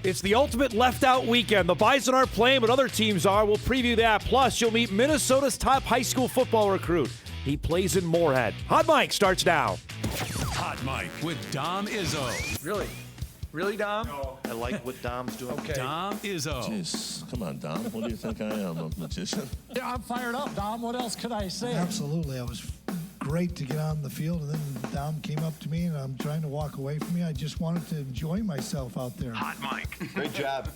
It's the ultimate left-out weekend. The Bison aren't playing, but other teams are. We'll preview that. Plus, you'll meet Minnesota's top high school football recruit. He plays in Moorhead. Hot Mike starts now. Hot Mike with Dom Izzo. Really? Really, Dom? No. I like what Dom's doing. Okay. Dom Izzo. Jeez, come on, Dom. What do you think I am, a magician? Yeah, I'm fired up, Dom. What else could I say? Absolutely. I was great to get on the field, and then Dom came up to me, and I'm trying to walk away from me. I just wanted to enjoy myself out there. Hot Mike. Great job.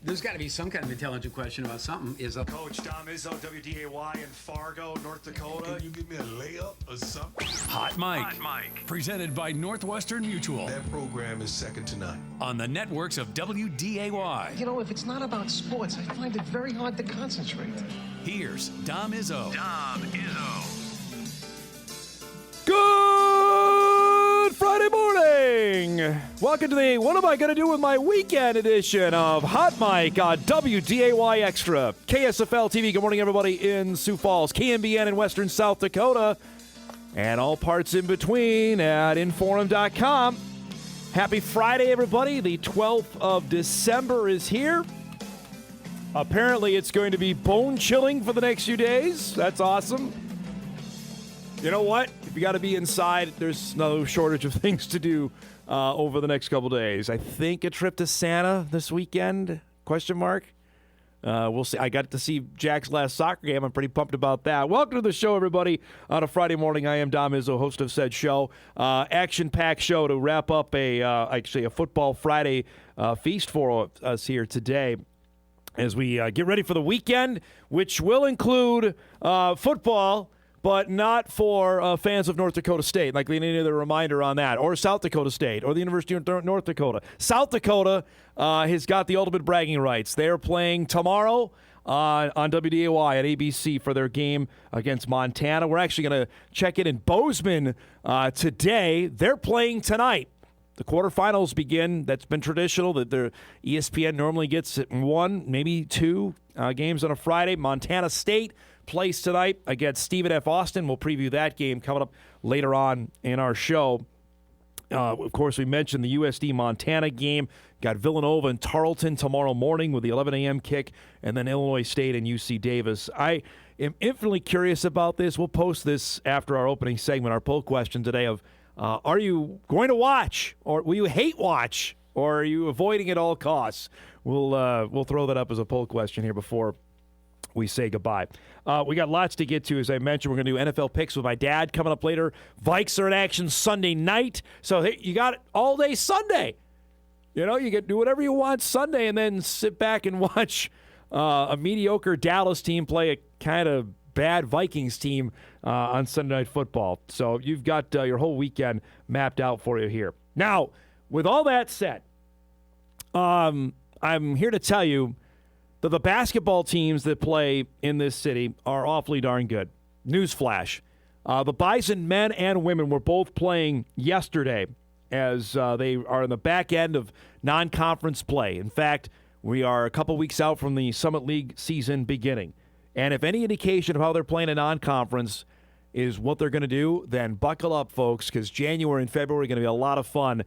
There's got to be some kind of intelligent question about something. Coach Dom Izzo, WDAY in Fargo, North Dakota. Can you give me a layup or something? Hot Mike. Presented by Northwestern Mutual. That program is second to none. On the networks of WDAY. You know, if it's not about sports, I find it very hard to concentrate. Here's Dom Izzo. Good Friday morning. Welcome to the What Am I Going to Do With My Weekend edition of Hot Mike on WDAY Extra. KSFL TV, good morning, everybody in Sioux Falls. KMBN in Western South Dakota. And all parts in between at Inforum.com. Happy Friday, everybody. The 12th of December is here. Apparently, it's going to be bone-chilling for the next few days. That's awesome. You know what? If you got to be inside, there's no shortage of things to do over the next couple days. I think a trip to Santa this weekend, question mark. We'll see. I got to see Jack's last soccer game. I'm pretty pumped about that. Welcome to the show, everybody. On a Friday morning, I am Dom Izzo, host of said show. Action-packed show to wrap up a Football Friday feast for us here today as we get ready for the weekend, which will include football, but not for fans of North Dakota State. Like any other reminder on that, or South Dakota State, or the University of North Dakota. South Dakota has got the ultimate bragging rights. They are playing tomorrow on WDAY at ABC for their game against Montana. We're actually going to check in Bozeman today. They're playing tonight. The quarterfinals begin. That's been traditional that the ESPN normally gets one, maybe two games on a Friday. Montana State plays tonight against Stephen F. Austin. We'll preview that game coming up later on in our show. Of course, we mentioned the USD-Montana game. Got Villanova and Tarleton tomorrow morning with the 11 a.m. kick, and then Illinois State and UC Davis. I am infinitely curious about this. We'll post this after our opening segment, our poll question today of, are you going to watch, or will you hate watch, or are you avoiding at all costs? We'll throw that up as a poll question here before we say goodbye. We got lots to get to. As I mentioned, we're going to do NFL picks with my dad coming up later. Vikes are in action Sunday night. So hey, you got it all day Sunday. You know, you can do whatever you want Sunday and then sit back and watch a mediocre Dallas team play a kind of bad Vikings team on Sunday Night Football. So you've got your whole weekend mapped out for you here. Now, with all that said, I'm here to tell you that the basketball teams that play in this city are awfully darn good. Newsflash. The Bison men and women were both playing yesterday as they are in the back end of non-conference play. In fact, we are a couple weeks out from the Summit League season beginning. And if any indication of how they're playing a non-conference is what they're going to do, then buckle up, folks, because January and February are going to be a lot of fun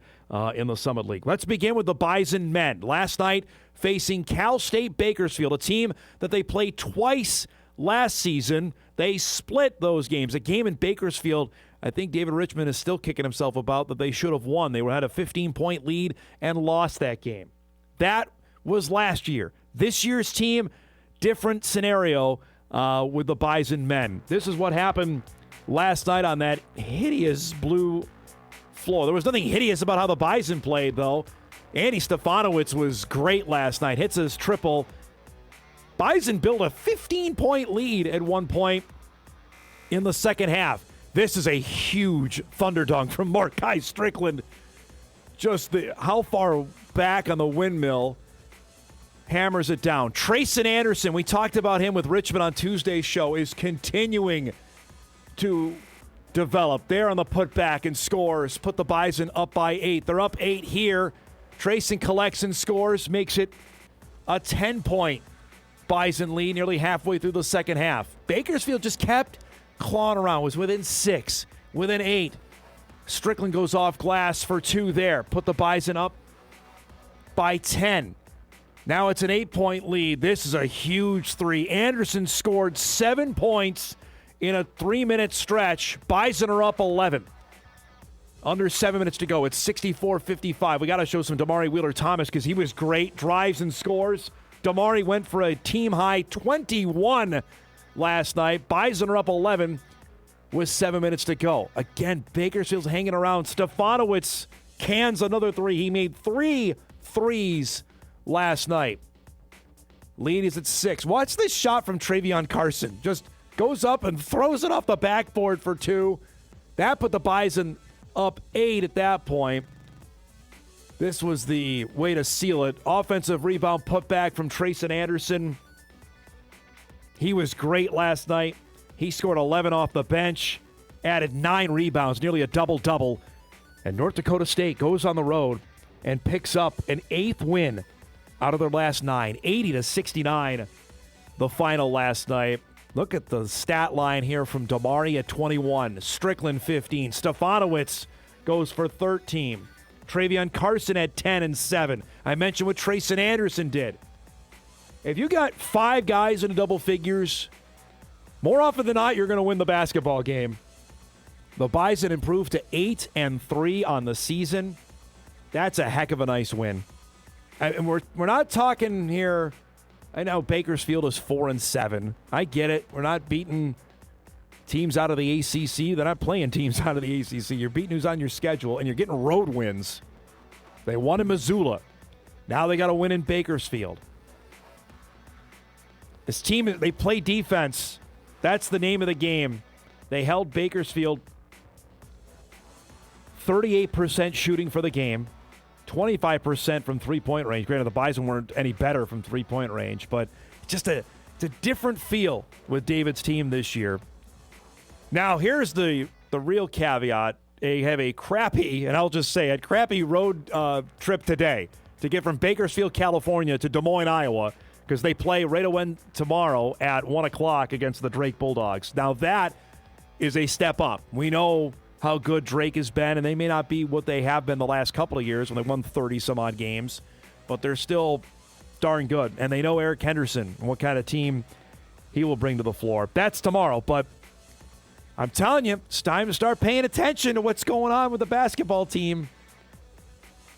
in the Summit League. Let's begin with the Bison men. Last night, facing Cal State Bakersfield, a team that they played twice last season. They split those games. A game in Bakersfield, I think David Richmond is still kicking himself about that they should have won. They had a 15-point lead and lost that game. That was last year. This year's team, different scenario with the Bison men. This is what happened last night on that hideous blue floor. There was nothing hideous about how the Bison played, though. Andy Stefanowicz was great last night. Hits his triple. Bison built a 15-point lead at one point in the second half. This is a huge thunder dunk from Markai Strickland. Just how far back on the windmill. Hammers it down. Trayson Anderson, we talked about him with Richmond on Tuesday's show, is continuing to develop. There on the putback and scores. Put the Bison up by 8. They're up 8 here. Trayson collects and scores. Makes it a 10-point Bison lead nearly halfway through the second half. Bakersfield just kept clawing around. Was within 6. Within 8. Strickland goes off glass for 2 there. Put the Bison up by 10. Now it's an 8-point lead. This is a huge three. Anderson scored 7 points in a 3-minute stretch. Bison are up 11. Under 7 minutes to go. It's 64-55. We got to show some Damari Wheeler-Thomas because he was great. Drives and scores. Damari went for a team-high 21 last night. Bison are up 11 with 7 minutes to go. Again, Bakersfield's hanging around. Stefanowicz cans another three. He made 3 threes last night. Lead is at 6. Watch this shot from Travion Carson. Just goes up and throws it off the backboard for 2. That put the Bison up 8 at that point. This was the way to seal it. Offensive rebound putback from Trayson Anderson. He was great last night. He scored 11 off the bench, added 9 rebounds, nearly a double-double. And North Dakota State goes on the road and picks up an 8th win out of their last 9, 80-69, the final last night. Look at the stat line here from Damari at 21, Strickland 15, Stefanowicz goes for 13, Travion Carson at 10 and 7. I mentioned what Trayson Anderson did. If you got 5 guys in double figures, more often than not, you're going to win the basketball game. The Bison improved to 8 and 3 on the season. That's a heck of a nice win. And we're not talking here. I know Bakersfield is 4 and 7. I get it. We're not beating teams out of the ACC. They're not playing teams out of the ACC. You're beating who's on your schedule, and you're getting road wins. They won in Missoula. Now they got to win in Bakersfield. This team, they play defense. That's the name of the game. They held Bakersfield 38% shooting for the game. 25% from three-point range. Granted, the Bison weren't any better from three-point range, but it's a different feel with David's team this year. Now, here's the real caveat. They have a crappy, and I'll just say it, crappy road trip today to get from Bakersfield, California to Des Moines, Iowa, because they play right away tomorrow at 1 o'clock against the Drake Bulldogs. Now, that is a step up. We know how good Drake has been, and they may not be what they have been the last couple of years when they won 30-some-odd games, but they're still darn good. And they know Eric Henderson and what kind of team he will bring to the floor. That's tomorrow, but I'm telling you, it's time to start paying attention to what's going on with the basketball team.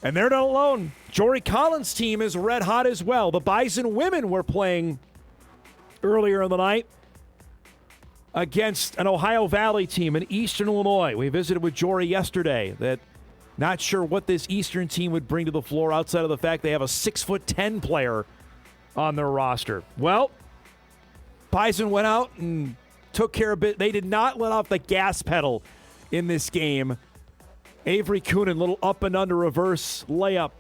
And they're not alone. Jory Collins' team is red hot as well. The Bison women were playing earlier in the night against an Ohio Valley team in Eastern Illinois. We visited with Jory yesterday. That not sure what this Eastern team would bring to the floor outside of the fact they have a 6'10" player on their roster. Well, Bison went out and took care of it. They did not let off the gas pedal in this game. Avery Coonan, little up and under reverse layup.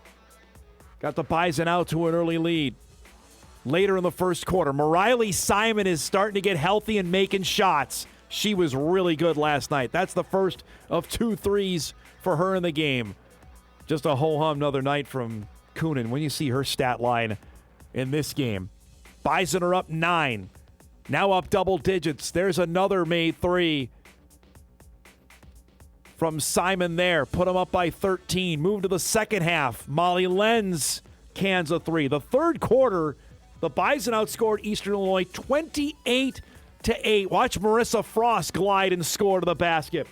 Got the Bison out to an early lead. Later in the first quarter, Mariley Simon is starting to get healthy and making shots. She was really good last night. That's the first of 2 threes for her in the game. Just a ho-hum another night from Coonan when you see her stat line in this game. Bison are up 9. Now up double digits. There's another made 3 from Simon there. Put them up by 13. Move to the second half. Molly Lenz cans a 3. The third quarter, the Bison outscored Eastern Illinois 28-8. Watch Marissa Frost glide and score to the basket.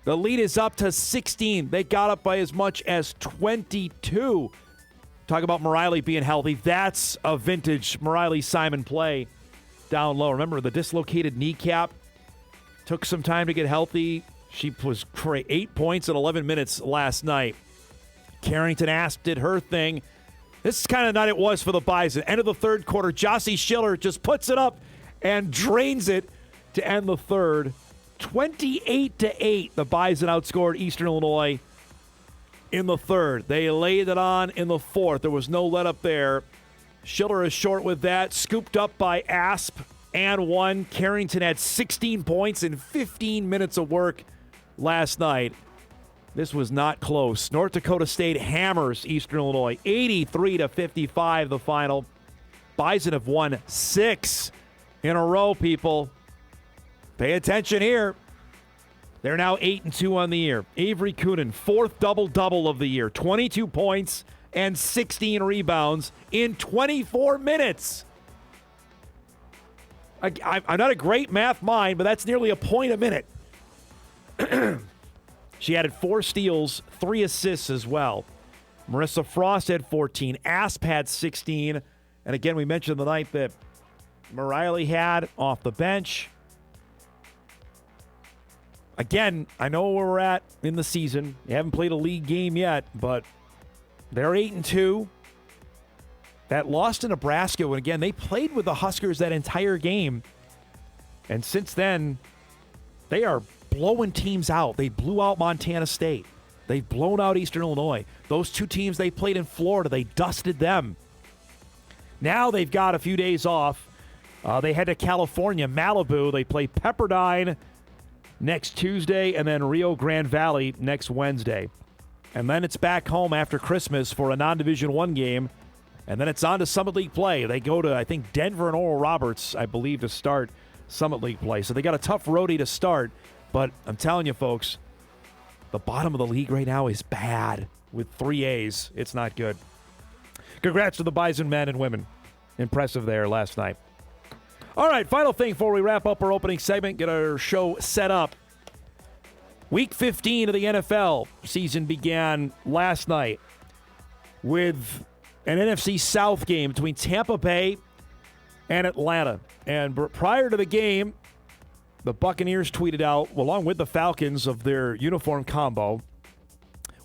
The lead is up to 16. They got up by as much as 22. Talk about Mariley being healthy. That's a vintage Mariley Simon play down low. Remember the dislocated kneecap? Took some time to get healthy. She was 8 points in 11 minutes last night. Carrington Asp did her thing. This is kind of night it was for the Bison. End of the third quarter, Jossie Schiller just puts it up and drains it to end the third. 28-8, the Bison outscored Eastern Illinois in the third. They laid it on in the fourth. There was no let up there. Schiller is short with that. Scooped up by Asp and one. Carrington had 16 points in 15 minutes of work last night. This was not close. North Dakota State hammers Eastern Illinois. 83-55 the final. Bison have won 6 in a row, people. Pay attention here. They're now 8-2 on the year. Avery Coonan, 4th double-double of the year. 22 points and 16 rebounds in 24 minutes. I'm not a great math mind, but that's nearly a point a minute. She added 4 steals, 3 assists as well. Marissa Frost had 14. Asp had 16. And again, we mentioned the night that O'Reilly had off the bench. Again, I know where we're at in the season. You haven't played a league game yet, but they're 8-2. That loss to Nebraska, when again, they played with the Huskers that entire game. And since then, they are blowing teams out. They blew out Montana State. They've blown out Eastern Illinois. Those 2 teams they played in Florida, they dusted them. Now they've got a few days off. They head to California, Malibu. They play Pepperdine next Tuesday and then Rio Grande Valley next Wednesday. And then it's back home after Christmas for a non-Division I game. And then it's on to Summit League play. They go to, I think, Denver and Oral Roberts, I believe, to start Summit League play. So they got a tough roadie to start. But I'm telling you, folks, the bottom of the league right now is bad with 3 A's. It's not good. Congrats to the Bison men and women. Impressive there last night. All right, final thing before we wrap up our opening segment, get our show set up. Week 15 of the NFL season began last night with an NFC South game between Tampa Bay and Atlanta. And prior to the game, the Buccaneers tweeted out, along with the Falcons, of their uniform combo,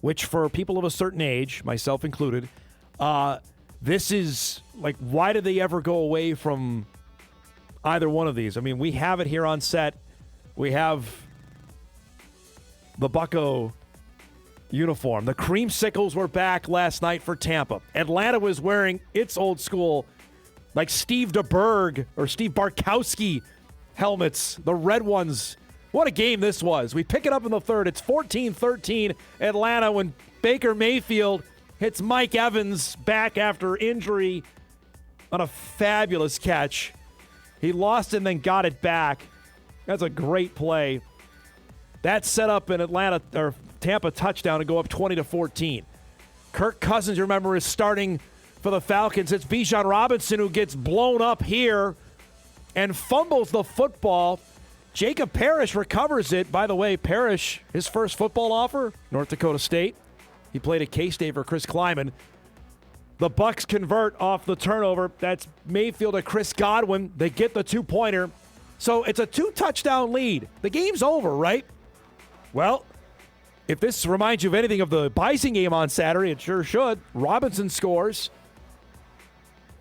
which for people of a certain age, myself included, this is, like, why did they ever go away from either one of these? I mean, we have it here on set. We have the Bucco uniform. The creamsicles were back last night for Tampa. Atlanta was wearing its old school, like Steve DeBerg or Steve Barkowski helmets, the red ones. What a game this was. We pick it up in the third. It's 14-13 Atlanta when Baker Mayfield hits Mike Evans back after injury on a fabulous catch. He lost and then got it back. That's a great play. That set up an Atlanta or Tampa touchdown to go up 20-14. Kirk Cousins, you remember, is starting for the Falcons. It's Bijan Robinson who gets blown up here and fumbles the football. Jacob Parrish recovers it. By the way, Parrish, his first football offer, North Dakota State. He played at K-State for Chris Kleiman. The Bucs convert off the turnover. That's Mayfield to Chris Godwin. They get the 2-pointer. So it's a 2-touchdown lead. The game's over, right? Well, if this reminds you of anything of the Bison game on Saturday, it sure should. Robinson scores.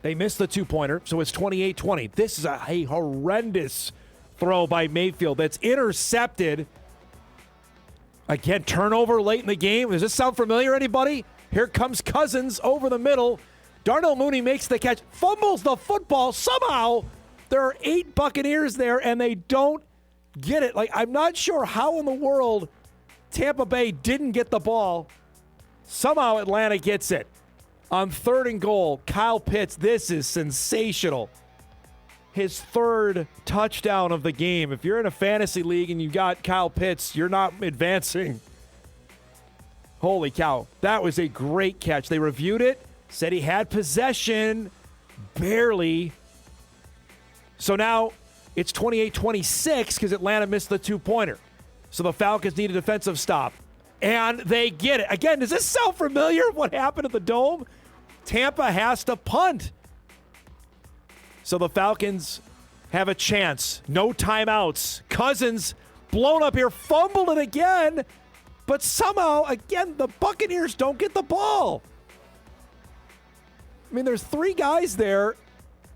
They missed the 2-pointer, so it's 28-20. This is a horrendous throw by Mayfield that's intercepted. Again, turnover late in the game. Does this sound familiar, anybody? Here comes Cousins over the middle. Darnell Mooney makes the catch, fumbles the football. Somehow, there are 8 Buccaneers there, and they don't get it. Like, I'm not sure how in the world Tampa Bay didn't get the ball. Somehow Atlanta gets it. On 3rd and goal, Kyle Pitts, this is sensational. His 3rd touchdown of the game. If you're in a fantasy league and you got Kyle Pitts, you're not advancing. Holy cow. That was a great catch. They reviewed it, said he had possession, barely. So now it's 28-26 because Atlanta missed the 2-pointer. So the Falcons need a defensive stop. And they get it. Again, does this sound familiar, what happened at the Dome? Tampa has to punt. So the Falcons have a chance. No timeouts. Cousins blown up here, fumbled it again. But somehow, again, the Buccaneers don't get the ball. I mean, there's 3 guys there.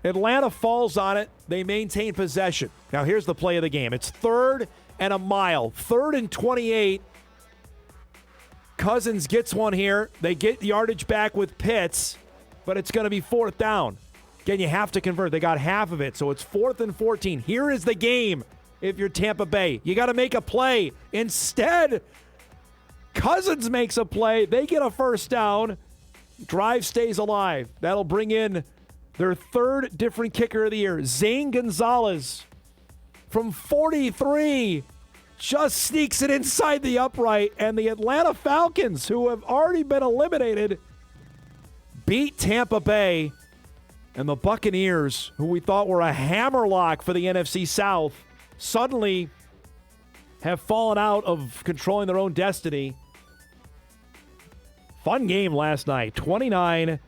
Atlanta falls on it. They maintain possession. Now, here's the play of the game. It's 3rd and a mile. 3rd and 28. Cousins gets one here. They get yardage back with Pitts, but it's going to be 4th down. Again, you have to convert. They got half of it, so it's 4th and 14. Here is the game if you're Tampa Bay. You got to make a play. Instead, Cousins makes a play. They get a 1st down. Drive stays alive. That'll bring in their 3rd different kicker of the year. Zane Gonzalez from 43 just sneaks it inside the upright. And the Atlanta Falcons, who have already been eliminated, beat Tampa Bay, and the Buccaneers, who we thought were a hammerlock for the NFC South, suddenly have fallen out of controlling their own destiny. Fun game last night, 29-28.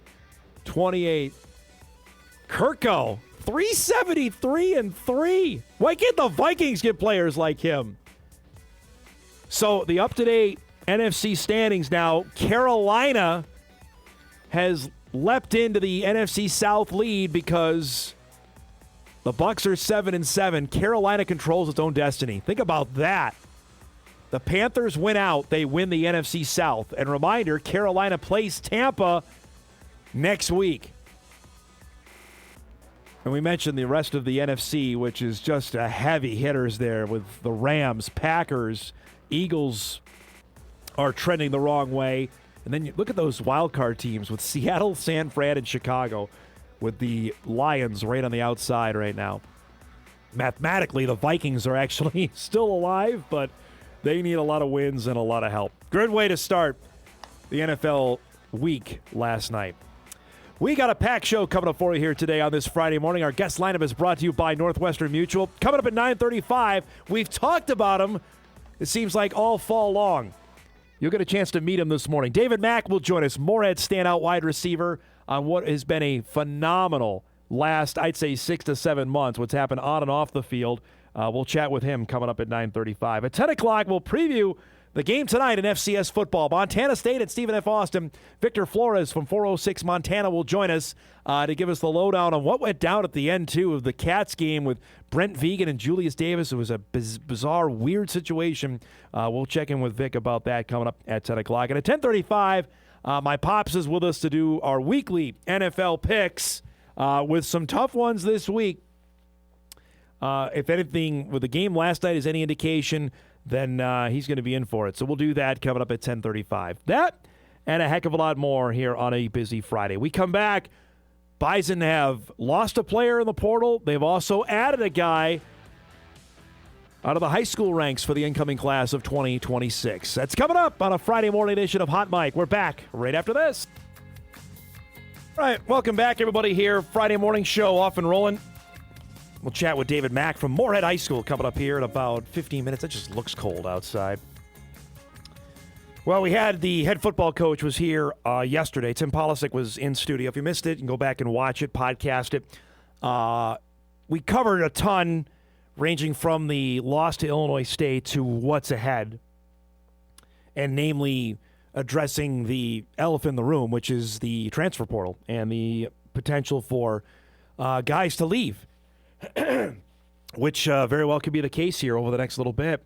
Kirko, 373-3. Why can't the Vikings get players like him? So the up-to-date NFC standings now, Carolina has leapt into the NFC South lead because the Bucs are 7-7. Carolina controls its own destiny. Think about that. The Panthers win out, they win the NFC South. And reminder, Carolina plays Tampa next week. And we mentioned the rest of the NFC, which is just a heavy hitters there with the Rams, Packers, Eagles are trending the wrong way. And then you look at those wild card teams with Seattle, San Fran, and Chicago, with the Lions right on the outside right now. Mathematically, the Vikings are actually still alive, but they need a lot of wins and a lot of help. Good way to start the NFL week last night. We got a packed show coming up for you here today on this Friday morning. Our guest lineup is brought to you by Northwestern Mutual. Coming up at 9:35, we've talked about him, it seems like, all fall long. You'll get a chance to meet him this morning. David Mack will join us, Moorhead standout wide receiver, on what has been a phenomenal last, I'd say, 6 to 7 months, what's happened on and off the field. We'll chat with him coming up at 9:35. At 10 o'clock, we'll preview the game tonight in FCS football. Montana State at Stephen F. Austin. Victor Flores from 406 Montana will join us to give us the lowdown on what went down at the end, too, of the Cats game with Brent Vegan and Julius Davis. It was a bizarre, weird situation. We'll check in with Vic about that coming up at 10 o'clock. And at 10:35, my Pops is with us to do our weekly NFL picks with some tough ones this week. If anything, with the game last night is any indication, then he's going to be in for it. So we'll do that coming up at 10:35. That and a heck of a lot more here on a busy Friday. We come back. Bison have lost a player in the portal. They've also added a guy out of the high school ranks for the incoming class of 2026. That's coming up on a Friday morning edition of Hot Mic. We're back right after this. All right, welcome back, everybody, here. Friday morning show off and rolling. We'll chat with David Mack from Moorhead High School coming up here in about 15 minutes. It just looks cold outside. Well, we had the head football coach was here yesterday. Tim Polisic was in studio. If you missed it, you can go back and watch it, podcast it. We covered a ton, ranging from the loss to Illinois State to what's ahead, and namely addressing the elephant in the room, which is the transfer portal and the potential for guys to leave. Which very well could be the case here over the next little bit.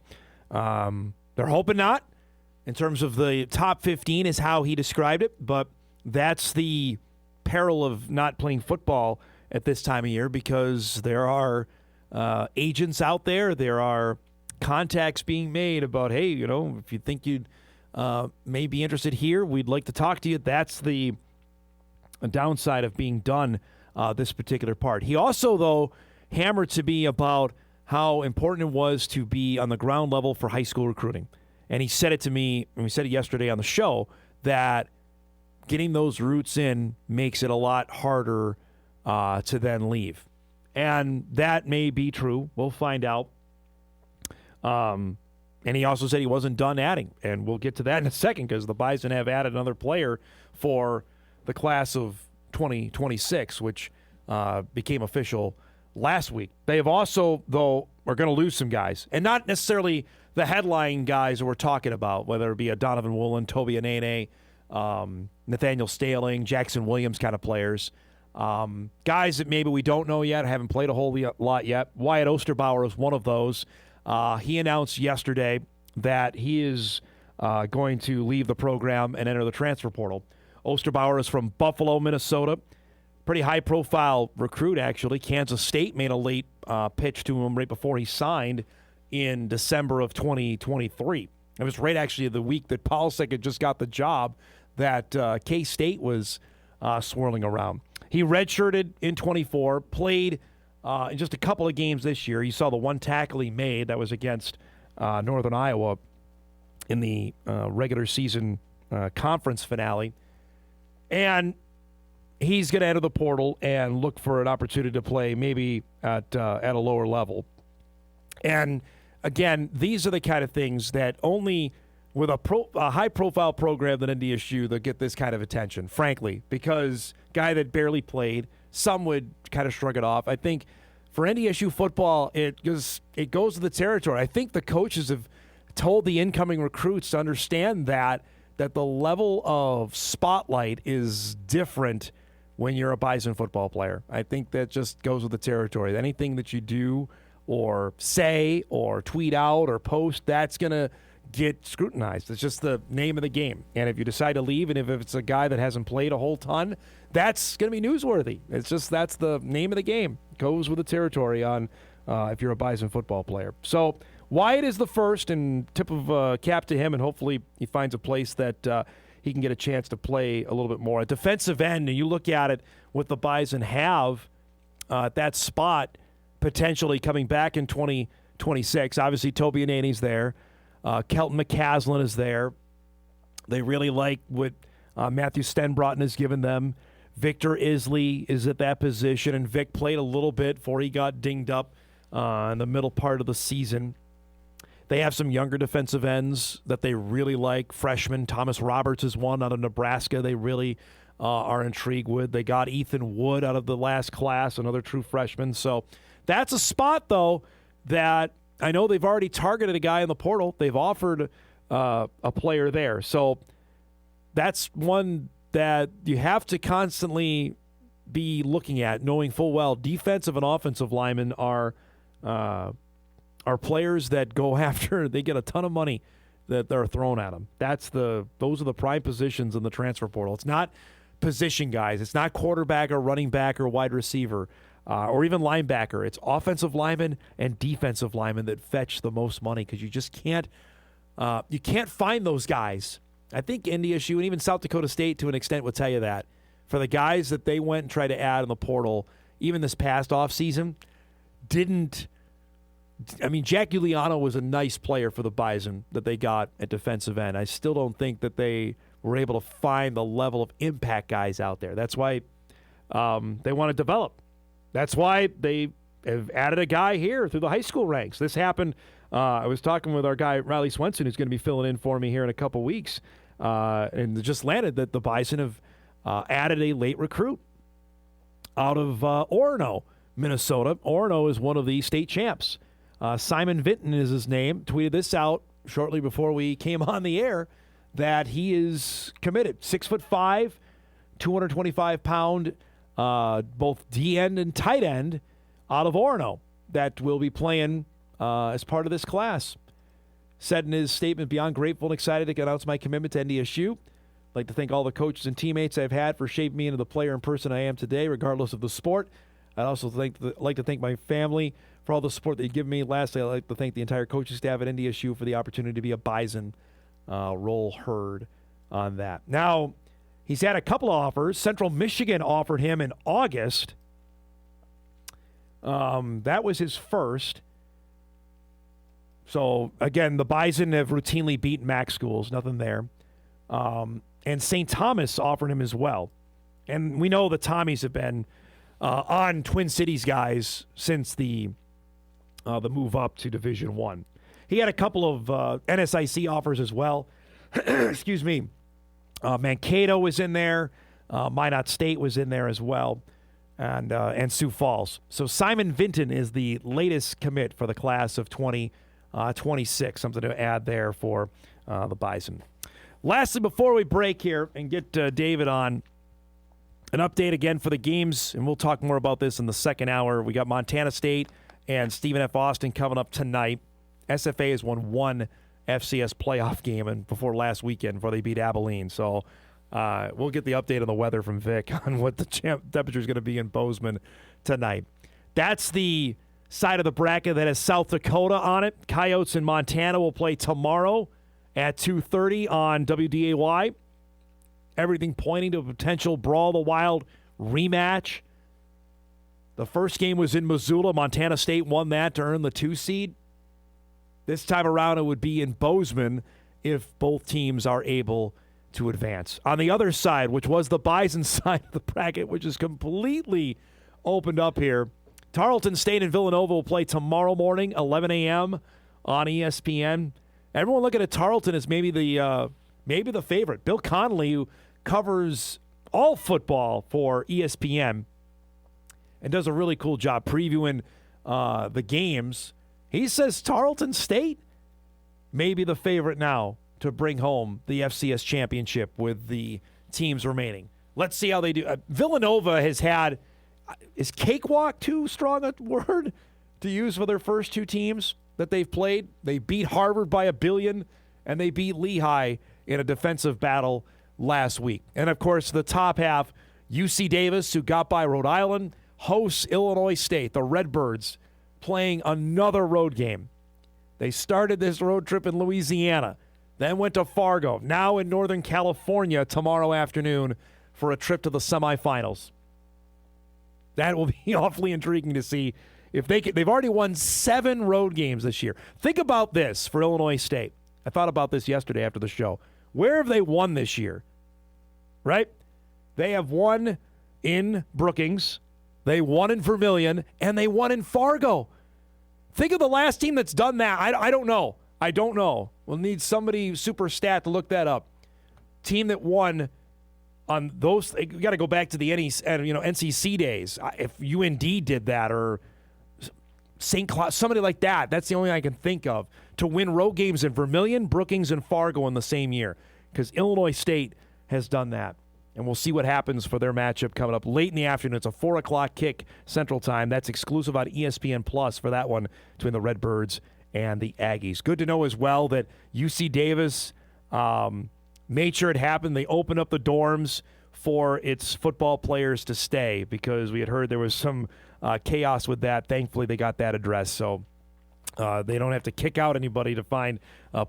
They're hoping not. In terms of the top 15 is how he described it, but that's the peril of not playing football at this time of year because there are agents out there. There are contacts being made about, hey, you know, if you think you'd may be interested here, we'd like to talk to you. That's the downside of being done this particular part. He also, though, hammered to me about how important it was to be on the ground level for high school recruiting. And he said it to me, and we said it yesterday on the show, that getting those roots in makes it a lot harder to then leave. And that may be true. We'll find out. And he also said he wasn't done adding. And we'll get to that in a second because the Bison have added another player for the class of 2026, which became official last week. They have also, though, are going to lose some guys. And not necessarily the headline guys that we're talking about, whether it be a Donovan Woolen, Toby Anene, Nathaniel Staling, Jackson Williams kind of players. Guys that maybe we don't know yet, haven't played a whole lot yet. Wyatt Osterbauer is one of those. He announced yesterday that he is going to leave the program and enter the transfer portal. Osterbauer is from Buffalo, Minnesota. Pretty high-profile recruit, actually. Kansas State made a late pitch to him right before he signed in December of 2023. It was right, actually, the week that Polisic had just got the job that K-State was swirling around. He redshirted in 24, played in just a couple of games this year. You saw the one tackle he made that was against Northern Iowa in the regular season conference finale. And he's going to enter the portal and look for an opportunity to play maybe at a lower level. And, again, these are the kind of things that only with a high-profile program than NDSU that get this kind of attention, frankly, because guy that barely played, some would kind of shrug it off. I think for NDSU football, it goes to the territory. I think the coaches have told the incoming recruits to understand that the level of spotlight is different when you're a Bison football player. I think that just goes with the territory. Anything that you do or say or tweet out or post, that's going to get scrutinized. It's just the name of the game. And if you decide to leave, and if it's a guy that hasn't played a whole ton, that's going to be newsworthy. That's the name of the game. Goes with the territory on if you're a Bison football player. So Wyatt is the first, and tip of cap to him, and hopefully he finds a place that he can get a chance to play a little bit more. At defensive end, and you look at it, what the Bison have at that spot potentially coming back in 2026. Obviously, Toby Anani's there. Kelton McCaslin is there. They really like what Matthew Stenbroughton has given them. Victor Isley is at that position, and Vic played a little bit before he got dinged up in the middle part of the season. They have some younger defensive ends that they really like. Freshman Thomas Roberts is one out of Nebraska they really are intrigued with. They got Ethan Wood out of the last class, another true freshman. So that's a spot, though, that I know they've already targeted a guy in the portal. They've offered a player there. So that's one that you have to constantly be looking at, knowing full well defensive and offensive linemen are players that go after, they get a ton of money that they're thrown at them. Those are the prime positions in the transfer portal. It's not position guys. It's not quarterback or running back or wide receiver or even linebacker. It's offensive linemen and defensive linemen that fetch the most money because you just can't find those guys. I think NDSU and even South Dakota State to an extent will tell you that. For the guys that they went and tried to add in the portal, even this past offseason, Jack Giuliano was a nice player for the Bison that they got at defensive end. I still don't think that they were able to find the level of impact guys out there. That's why they want to develop. That's why they have added a guy here through the high school ranks. This happened. I was talking with our guy, Riley Swenson, who's going to be filling in for me here in a couple weeks, and just landed that the Bison have added a late recruit out of Orono, Minnesota. Orono is one of the state champs. Simon Vinton is his name. Tweeted this out shortly before we came on the air that he is committed. 6'5", 225-pound, both D-end and tight end out of Orono that will be playing as part of this class. Said in his statement, beyond grateful and excited to announce my commitment to NDSU. I'd like to thank all the coaches and teammates I've had for shaping me into the player and person I am today, regardless of the sport. I'd also like to thank my family for all the support they've given me. Lastly, I'd like to thank the entire coaching staff at NDSU for the opportunity to be a Bison. Roll Herd on that. Now, he's had a couple of offers. Central Michigan offered him in August. That was his first. So, again, the Bison have routinely beaten Mack schools. Nothing there. And St. Thomas offered him as well. And we know the Tommies have been on Twin Cities guys since the move up to Division I. He had a couple of NSIC offers as well. Excuse me. Mankato was in there. Minot State was in there as well. And Sioux Falls. So Simon Vinton is the latest commit for the class of 2026. Something to add there for the Bison. Lastly, before we break here and get David on, an update again for the games, and we'll talk more about this in the second hour. We got Montana State and Stephen F. Austin coming up tonight. SFA has won one FCS playoff game and before last weekend before they beat Abilene. So we'll get the update on the weather from Vic on what the temperature is going to be in Bozeman tonight. That's the side of the bracket that has South Dakota on it. Coyotes in Montana will play tomorrow at 2:30 on WDAY. Everything pointing to a potential Brawl the Wild rematch. The first game was in Missoula. Montana State won that to earn the 2 seed. This time around, it would be in Bozeman if both teams are able to advance. On the other side, which was the Bison side of the bracket, which is completely opened up here, Tarleton State and Villanova will play tomorrow morning, 11 a.m. on ESPN. Everyone looking at Tarleton as maybe the favorite. Bill Connolly, who covers all football for ESPN and does a really cool job previewing the games, he says Tarleton State may be the favorite now to bring home the FCS championship with the teams remaining. Let's see how they do. Villanova has had, is cakewalk too strong a word to use for their first two teams that they've played? They beat Harvard by 1 billion, and they beat Lehigh in a defensive battle last week. And, of course, the top half, UC Davis, who got by Rhode Island, hosts Illinois State, the Redbirds, playing another road game. They started this road trip in Louisiana, then went to Fargo, now in Northern California tomorrow afternoon for a trip to the semifinals. That will be awfully intriguing to see if they can. They've already won 7 road games this year. Think about this for Illinois State. I thought about this yesterday after the show. Where have they won this year? Right? They have won in Brookings, they won in Vermilion, and they won in Fargo. Think of the last team that's done that. I don't know. I don't know. We'll need somebody super stat to look that up. Team that won on those, you got to go back to the NCC days. If UND did that or St. Cloud, somebody like that, that's the only I can think of to win road games in Vermilion, Brookings, and Fargo in the same year, because Illinois State has done that. And we'll see what happens for their matchup coming up late in the afternoon. It's a 4 o'clock kick Central Time. That's exclusive on ESPN Plus for that one between the Redbirds and the Aggies. Good to know as well that UC Davis made sure it happened. They opened up the dorms for its football players to stay because we had heard there was some chaos with that. Thankfully, they got that addressed, so they don't have to kick out anybody to find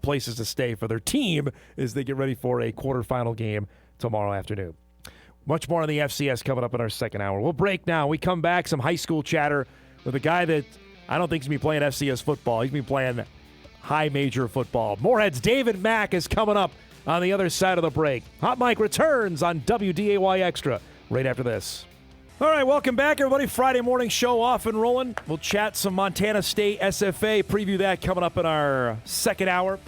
places to stay for their team as they get ready for a quarterfinal game tomorrow afternoon. Much more on the FCS coming up in our second hour. We'll break now. We come back, some high school chatter with a guy that I don't think he's going to be playing FCS football. He's going to be playing high major football. Moorhead's David Mack is coming up on the other side of the break. Hot Mike returns on WDAY Extra right after this. All right, welcome back, everybody. Friday morning show off and rolling. We'll chat some Montana State SFA, preview that coming up in our second hour.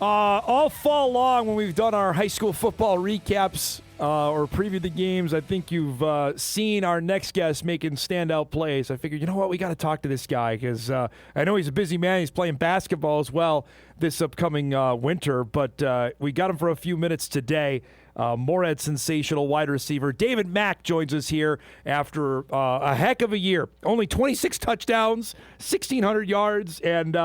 All fall long when we've done our high school football recaps or previewed the games, I think you've seen our next guest making standout plays. I figured, you know what, we got to talk to this guy because I know he's a busy man. He's playing basketball as well this upcoming winter, but we got him for a few minutes today. Moorhead sensational wide receiver David Mack joins us here after a heck of a year. Only 26 touchdowns, 1,600 yards, and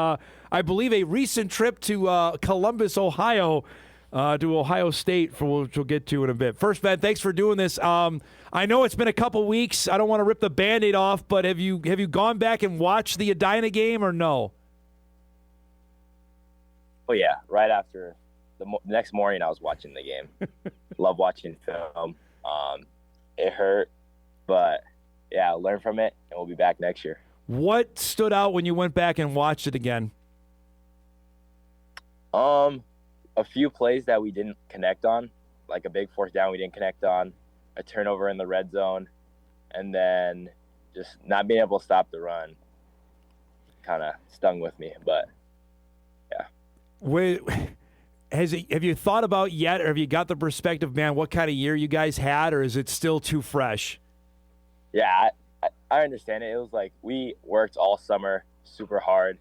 I believe a recent trip to Columbus, Ohio, to Ohio State, for which we'll get to in a bit. First, Ben, thanks for doing this. I know it's been a couple weeks. I don't want to rip the Band-Aid off, but have you gone back and watched the Edina game or no? Oh, yeah. Right after the next morning, I was watching the game. Love watching film. It hurt, but, yeah, I'll learn from it, and we'll be back next year. What stood out when you went back and watched it again? A few plays that we didn't connect on, like a big fourth down we didn't connect on, a turnover in the red zone, and then just not being able to stop the run kind of stung with me. But, yeah. Have you thought about yet, or have you got the perspective, man, what kind of year you guys had, or is it still too fresh? Yeah, I understand it. It was like we worked all summer super hard.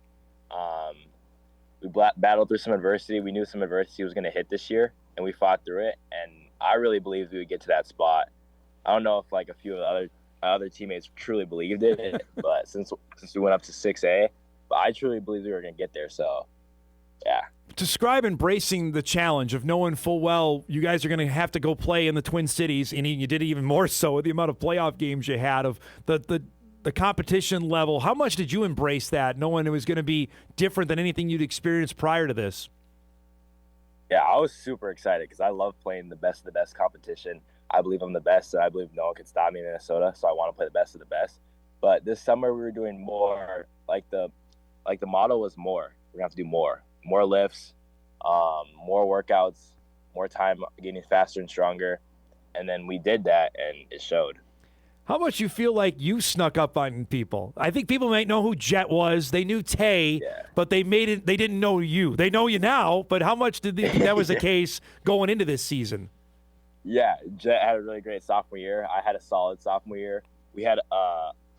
We battled through some adversity. We knew some adversity was going to hit this year, and we fought through it. And I really believed we would get to that spot. I don't know if like a few of the other teammates truly believed it, but since we went up to 6A, but I truly believed we were going to get there. So, yeah. Describe embracing the challenge of knowing full well you guys are going to have to go play in the Twin Cities, and you did even more so with the amount of playoff games you had, of the competition level. How much did you embrace that, knowing it was going to be different than anything you'd experienced prior to this? Yeah, I was super excited because I love playing the best of the best competition. I believe I'm the best, and I believe no one can stop me in Minnesota, so I want to play the best of the best. But this summer we were doing more, like the model was more. We're going to have to do more lifts, more workouts, more time, getting faster and stronger. And then we did that, and it showed. How much you feel like you snuck up on people? I think people might know who Jet was. They knew Tay, but they didn't know you. They know you now, but how much did they think that was the case going into this season? Yeah, Jet had a really great sophomore year. I had a solid sophomore year. We had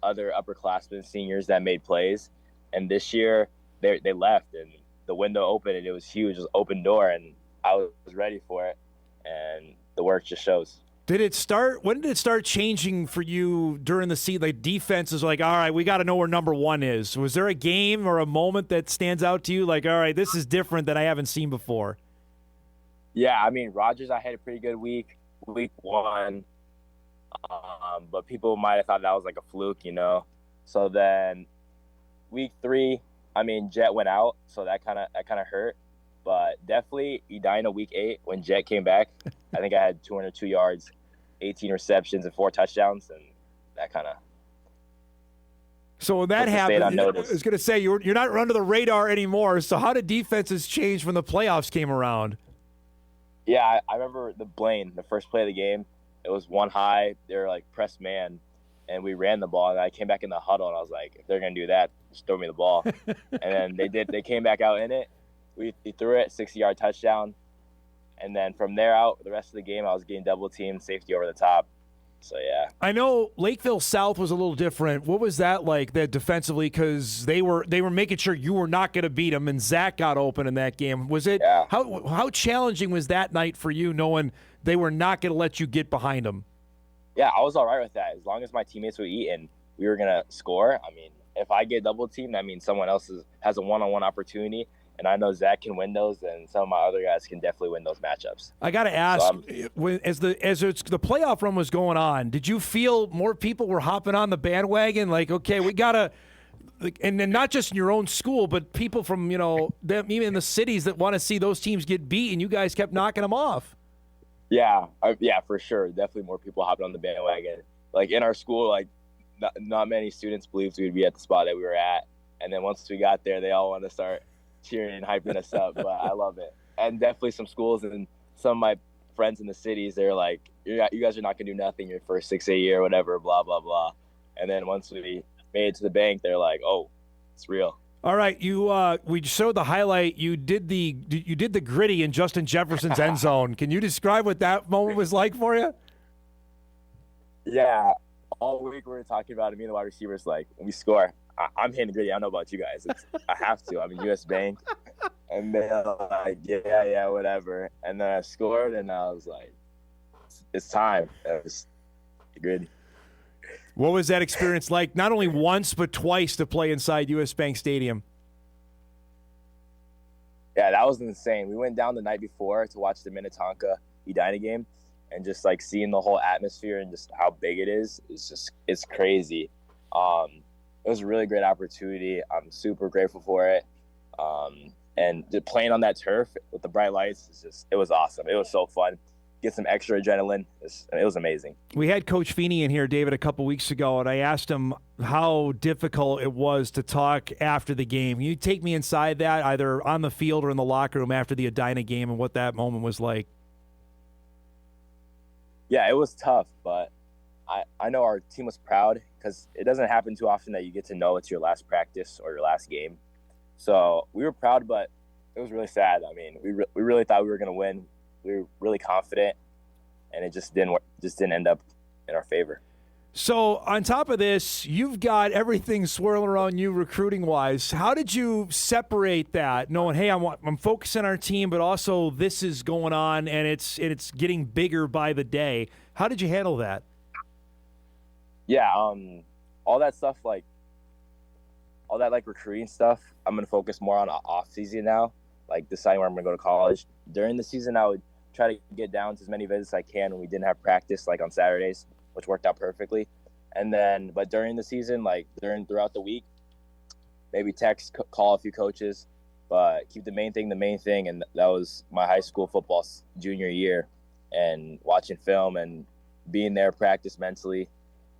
other upperclassmen, seniors that made plays, and this year they left, and the window opened, and it was huge. It was an open door, and I was ready for it, and the work just shows. When did it start changing for you during the season? Like defense is like, all right, we got to know where number one is. Was there a game or a moment that stands out to you? Like, all right, this is different that I haven't seen before. Yeah, I mean, Rodgers, I had a pretty good week 1. But people might have thought that was like a fluke, So then week 3, I mean, Jet went out, so that kind of hurt. But definitely Edina week 8 when Jet came back, I think I had 202 yards, 18 receptions, and 4 touchdowns, and that kind of. So when that happened, I was going to say you're not under the radar anymore. So how did defenses change when the playoffs came around? Yeah, I remember the first play of the game. It was 1 high. They were like press man, and we ran the ball. And I came back in the huddle, and I was like, if they're gonna do that, just throw me the ball. And then they did. They came back out in it. We threw it, 60-yard touchdown. And then from there out, the rest of the game, I was getting double teamed, safety over the top. So, yeah. I know Lakeville South was a little different. What was that like, that defensively? Because they were making sure you were not going to beat them, and Zach got open in that game. Was it how challenging was that night for you, knowing they were not going to let you get behind them? Yeah, I was all right with that. As long as my teammates would eat and we were going to score, I mean, if I get double teamed, that means someone else has a one-on-one opportunity. And I know Zach can win those, and some of my other guys can definitely win those matchups. I got to ask, as the playoff run was going on, did you feel more people were hopping on the bandwagon? Like, okay, we gotta, and then not just in your own school, but people from them even in the cities that want to see those teams get beat, and you guys kept knocking them off. Yeah, for sure. Definitely more people hopping on the bandwagon. Like in our school, like not many students believed we would be at the spot that we were at, and then once we got there, they all wanted to start cheering and hyping us up. But I love it. And definitely some schools and some of my friends in the cities, they're like, you guys are not gonna do nothing your first 6A year, whatever, blah blah blah. And then once we made it to the bank, they're like, oh, it's real. All right, we showed the highlight. You did the gritty in Justin Jefferson's end zone. Can you describe what that moment was like for you? Yeah, all week we were talking about it. Me and the wide receivers, like, when we score, I'm hitting the gritty. I don't know about you guys. I have to. I'm in U.S. Bank. And they're like, yeah, whatever. And then I scored, and I was like, it's time. It was gritty. What was that experience like, not only once but twice, to play inside U.S. Bank Stadium? Yeah, that was insane. We went down the night before to watch the Minnetonka Edina game, and just like seeing the whole atmosphere and just how big it is, it's crazy. It was a really great opportunity. I'm super grateful for it. And playing on that turf with the bright lights, it was awesome. It was so fun. Get some extra adrenaline. It was amazing. We had Coach Feeney in here, David, a couple weeks ago, and I asked him how difficult it was to talk after the game. Can you take me inside that, either on the field or in the locker room after the Edina game, and what that moment was like? Yeah, it was tough, but I know our team was proud, because it doesn't happen too often that you get to know it's your last practice or your last game. So we were proud, but it was really sad. I mean, we really thought we were going to win. We were really confident, and it just didn't end up in our favor. So on top of this, you've got everything swirling around you recruiting-wise. How did you separate that, knowing, hey, I'm focusing on our team, but also this is going on, and it's getting bigger by the day? How did you handle that? Yeah, all that stuff, like recruiting stuff, I'm going to focus more on off season now, like deciding where I'm going to go to college. During the season, I would try to get down to as many visits as I can when we didn't have practice, like on Saturdays, which worked out perfectly. But during the season, like throughout the week, maybe call a few coaches, but keep the main thing. And that was my high school football junior year, and watching film and being there, practice mentally.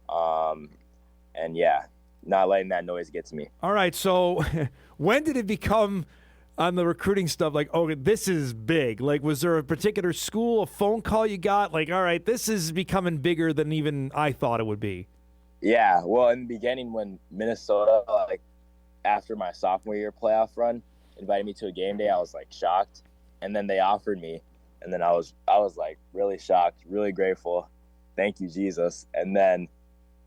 And yeah, not letting that noise get to me. All right, so when did it become on the recruiting stuff, like, okay, this is big. Like, was there a particular school, a phone call you got? Like, all right, this is becoming bigger than even I thought it would be. Yeah, well, in the beginning when Minnesota, like after my sophomore year playoff run, invited me to a game day, I was like shocked. And then they offered me, and then I was like really shocked, really grateful. Thank you, Jesus. And then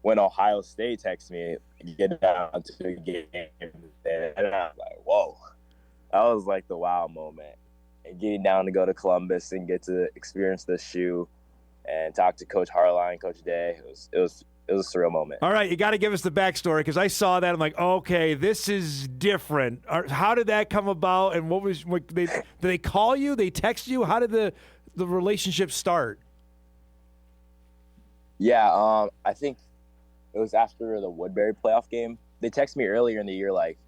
when Ohio State texted me, get down to a game, and I was like, whoa. That was like the wow moment. And getting down to go to Columbus and get to experience the shoe and talk to Coach Harline, Coach Day, it was a surreal moment. All right, you got to give us the backstory because I saw that. I'm like, okay, this is different. How did that come about? And did they call you? They text you? How did the relationship start? Yeah, I think it was after the Woodbury playoff game. They texted me earlier in the year, like,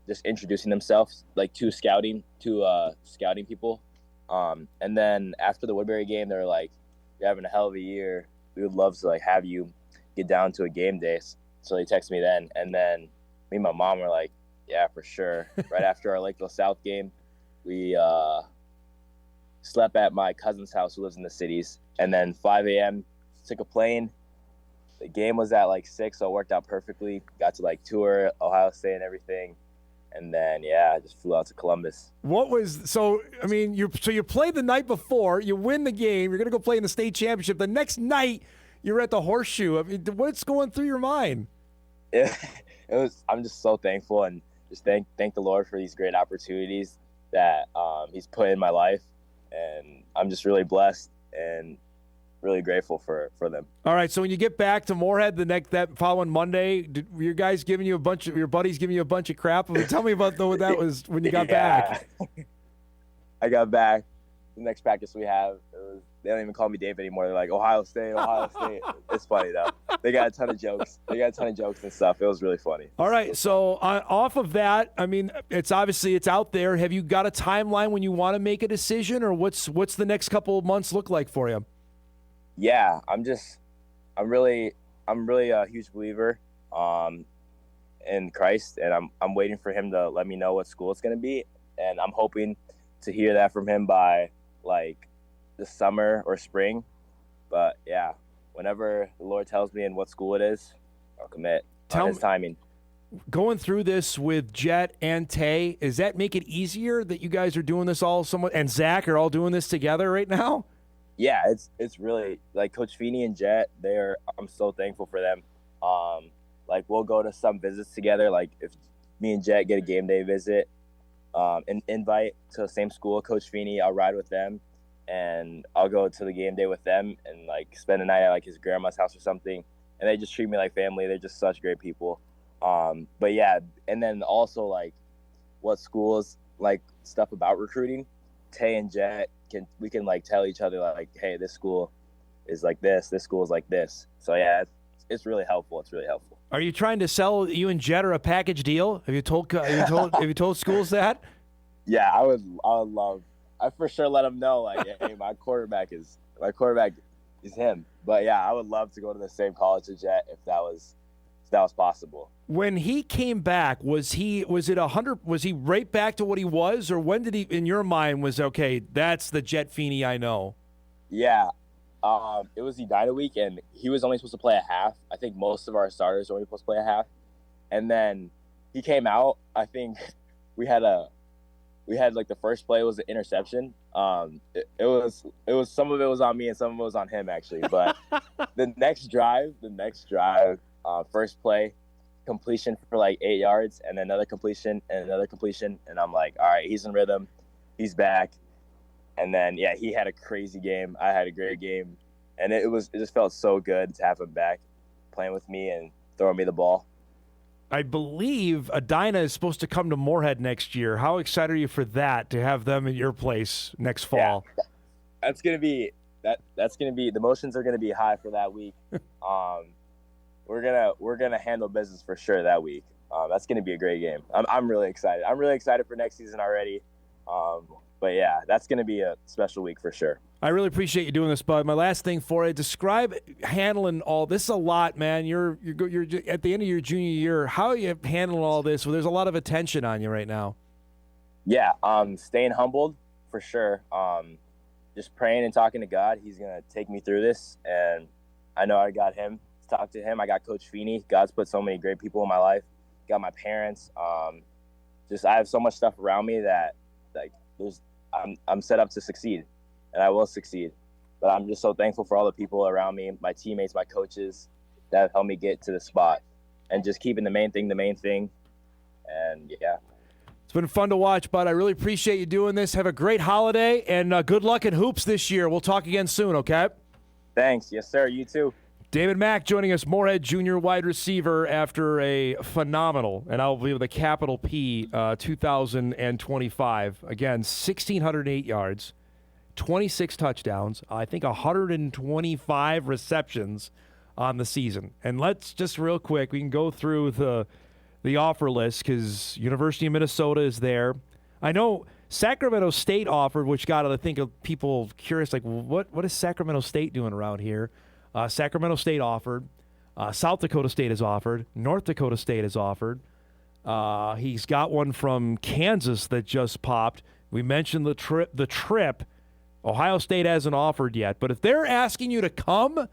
just introducing themselves, like to scouting people. And then after the Woodbury game, they were like, "You're having a hell of a year. We would love to like have you get down to a game day." So they texted me then, and then me and my mom were like, "Yeah, for sure." Right after our Lakeville South game, we slept at my cousin's house who lives in the cities, and then 5 a.m. took a plane. The game was at like 6, so it worked out perfectly. Got to like tour Ohio State and everything. And then, I just flew out to Columbus. You played the night before, you win the game, you're going to go play in the state championship. The next night, you're at the Horseshoe. I mean, what's going through your mind? I'm just so thankful and just thank the Lord for these great opportunities that he's put in my life. And I'm just really blessed and really grateful for them. All right, so when you get back to Moorhead that following Monday, were your guys giving you your buddies giving you a bunch of crap? I mean, tell me about what that was when you got back. I got back. The next practice we have, they don't even call me Dave anymore. They're like, Ohio State. It's funny, though. They got a ton of jokes. And stuff. It was really funny. All right, so off of that, I mean, it's out there. Have you got a timeline when you want to make a decision, or what's the next couple of months look like for you? Yeah, I'm really a huge believer in Christ, and I'm waiting for him to let me know what school it's going to be, and I'm hoping to hear that from him by like the summer or spring. But yeah, whenever the Lord tells me in what school it is, I'll commit on his timing. Going through this with Jet and Tay, does that make it easier that you guys are doing this all somewhat, and Zach are all doing this together right now? Yeah, it's really like Coach Feeney and Jet. I'm so thankful for them. Like we'll go to some visits together. Like if me and Jet get a game day visit, an invite to the same school, Coach Feeney, I'll ride with them, and I'll go to the game day with them and like spend a night at like his grandma's house or something. And they just treat me like family. They're just such great people. But yeah, and then also like what schools like stuff about recruiting. Tay and Jet we can like tell each other like, hey, this school is like this school is like this. So yeah, it's really helpful. Are you trying to sell you and Jet are a package deal? Have you told schools that? Yeah, I would love. I for sure let them know like, hey, my quarterback is him. But yeah, I would love to go to the same college as Jet if that was possible. When he came back, was he right back to what he was, or when did he, in your mind, was okay, that's the Jet Feeney I know? Yeah, it was the Edina week, and he was only supposed to play a half. I think most of our starters were only supposed to play a half, and then he came out. I think we had like the first play was an interception. It was some of it was on me and some of it was on him actually, but the next drive. First play, completion for like 8 yards, and then another completion, and I'm like, all right, he's in rhythm, he's back. And then yeah, he had a crazy game. I had a great game, and it just felt so good to have him back, playing with me and throwing me the ball. I believe Edina is supposed to come to Moorhead next year. How excited are you for that, to have them in your place next fall? Yeah, that's gonna be the emotions are gonna be high for that week. We're gonna handle business for sure that week. That's gonna be a great game. I'm really excited. I'm really excited for next season already. But yeah, that's gonna be a special week for sure. I really appreciate you doing this, bud. My last thing for you: describe handling all this. Is a lot, man. You're at the end of your junior year. How are you handling all this? Well, there's a lot of attention on you right now. Yeah, staying humbled for sure. Just praying and talking to God. He's gonna take me through this, and I know I got him to talk to him. I got Coach Feeney. God's put so many great people in my life. Got my parents. Just I have so much stuff around me that like I'm set up to succeed, and I will succeed. But I'm just so thankful for all the people around me, my teammates, my coaches, that have helped me get to the spot, and just keeping the main thing. And yeah. It's been fun to watch, bud. I really appreciate you doing this. Have a great holiday, and good luck in hoops this year. We'll talk again soon, okay? Thanks. Yes, sir. You too. David Mack joining us, Moorhead junior wide receiver, after a phenomenal, and I'll be with a capital P, 2025. Again, 1,608 yards, 26 touchdowns, I think 125 receptions on the season. And let's just real quick, we can go through the offer list because University of Minnesota is there. I know Sacramento State offered, which got to think of people curious, like, what is Sacramento State doing around here? Sacramento State offered. South Dakota State has offered. North Dakota State has offered. He's got one from Kansas that just popped. We mentioned the trip. Ohio State hasn't offered yet. But if they're asking you to come,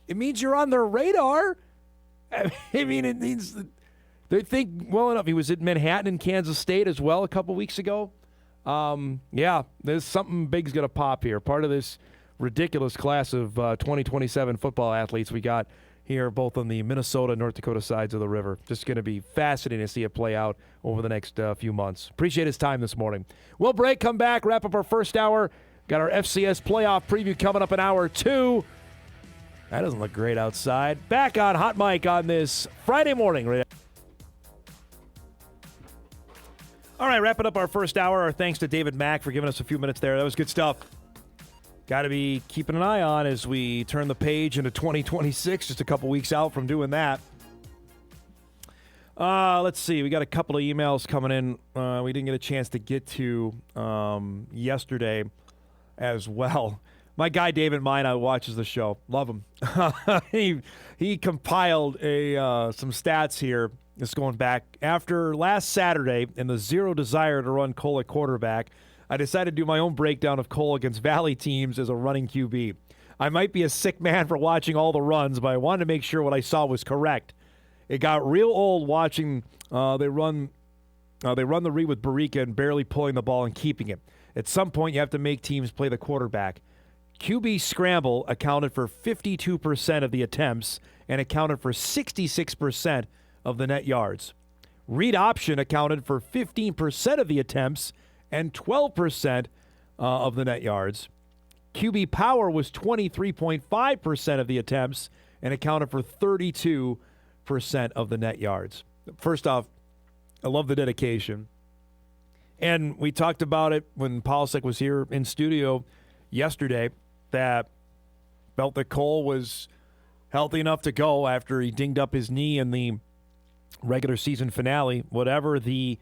it means you're on their radar. I mean, it means they think well enough. He was at Manhattan and Kansas State as well a couple weeks ago. Yeah, there's something big's going to pop here. Part of this ridiculous class of 2027 football athletes we got here, both on the Minnesota and North Dakota sides of the river. Just going to be fascinating to see it play out over the next few months. Appreciate his time this morning. We'll break, come back, wrap up our first hour. Got our FCS playoff preview coming up in hour 2. That doesn't look great outside. Back on Hot Mic on this Friday morning. All right, wrapping up our first hour. Our thanks to David Mack for giving us a few minutes there. That was good stuff. Got to be keeping an eye on as we turn the page into 2026, just a couple weeks out from doing that. Let's see. We got a couple of emails coming in we didn't get a chance to get to yesterday as well. My guy David Mina watches the show. Love him. he compiled some stats here. This going back after last Saturday and the zero desire to run Cole at quarterback. I decided to do my own breakdown of Cole against Valley teams as a running QB. I might be a sick man for watching all the runs, but I wanted to make sure what I saw was correct. It got real old watching they run the read with Barica and barely pulling the ball and keeping it. At some point, you have to make teams play the quarterback. QB scramble accounted for 52% of the attempts and accounted for 66% of the net yards. Read option accounted for 15% of the attempts and 12% of the net yards. QB power was 23.5% of the attempts and accounted for 32% of the net yards. First off, I love the dedication. And we talked about it when Polisek was here in studio yesterday, that felt that Cole was healthy enough to go after he dinged up his knee in the regular season finale. Whatever the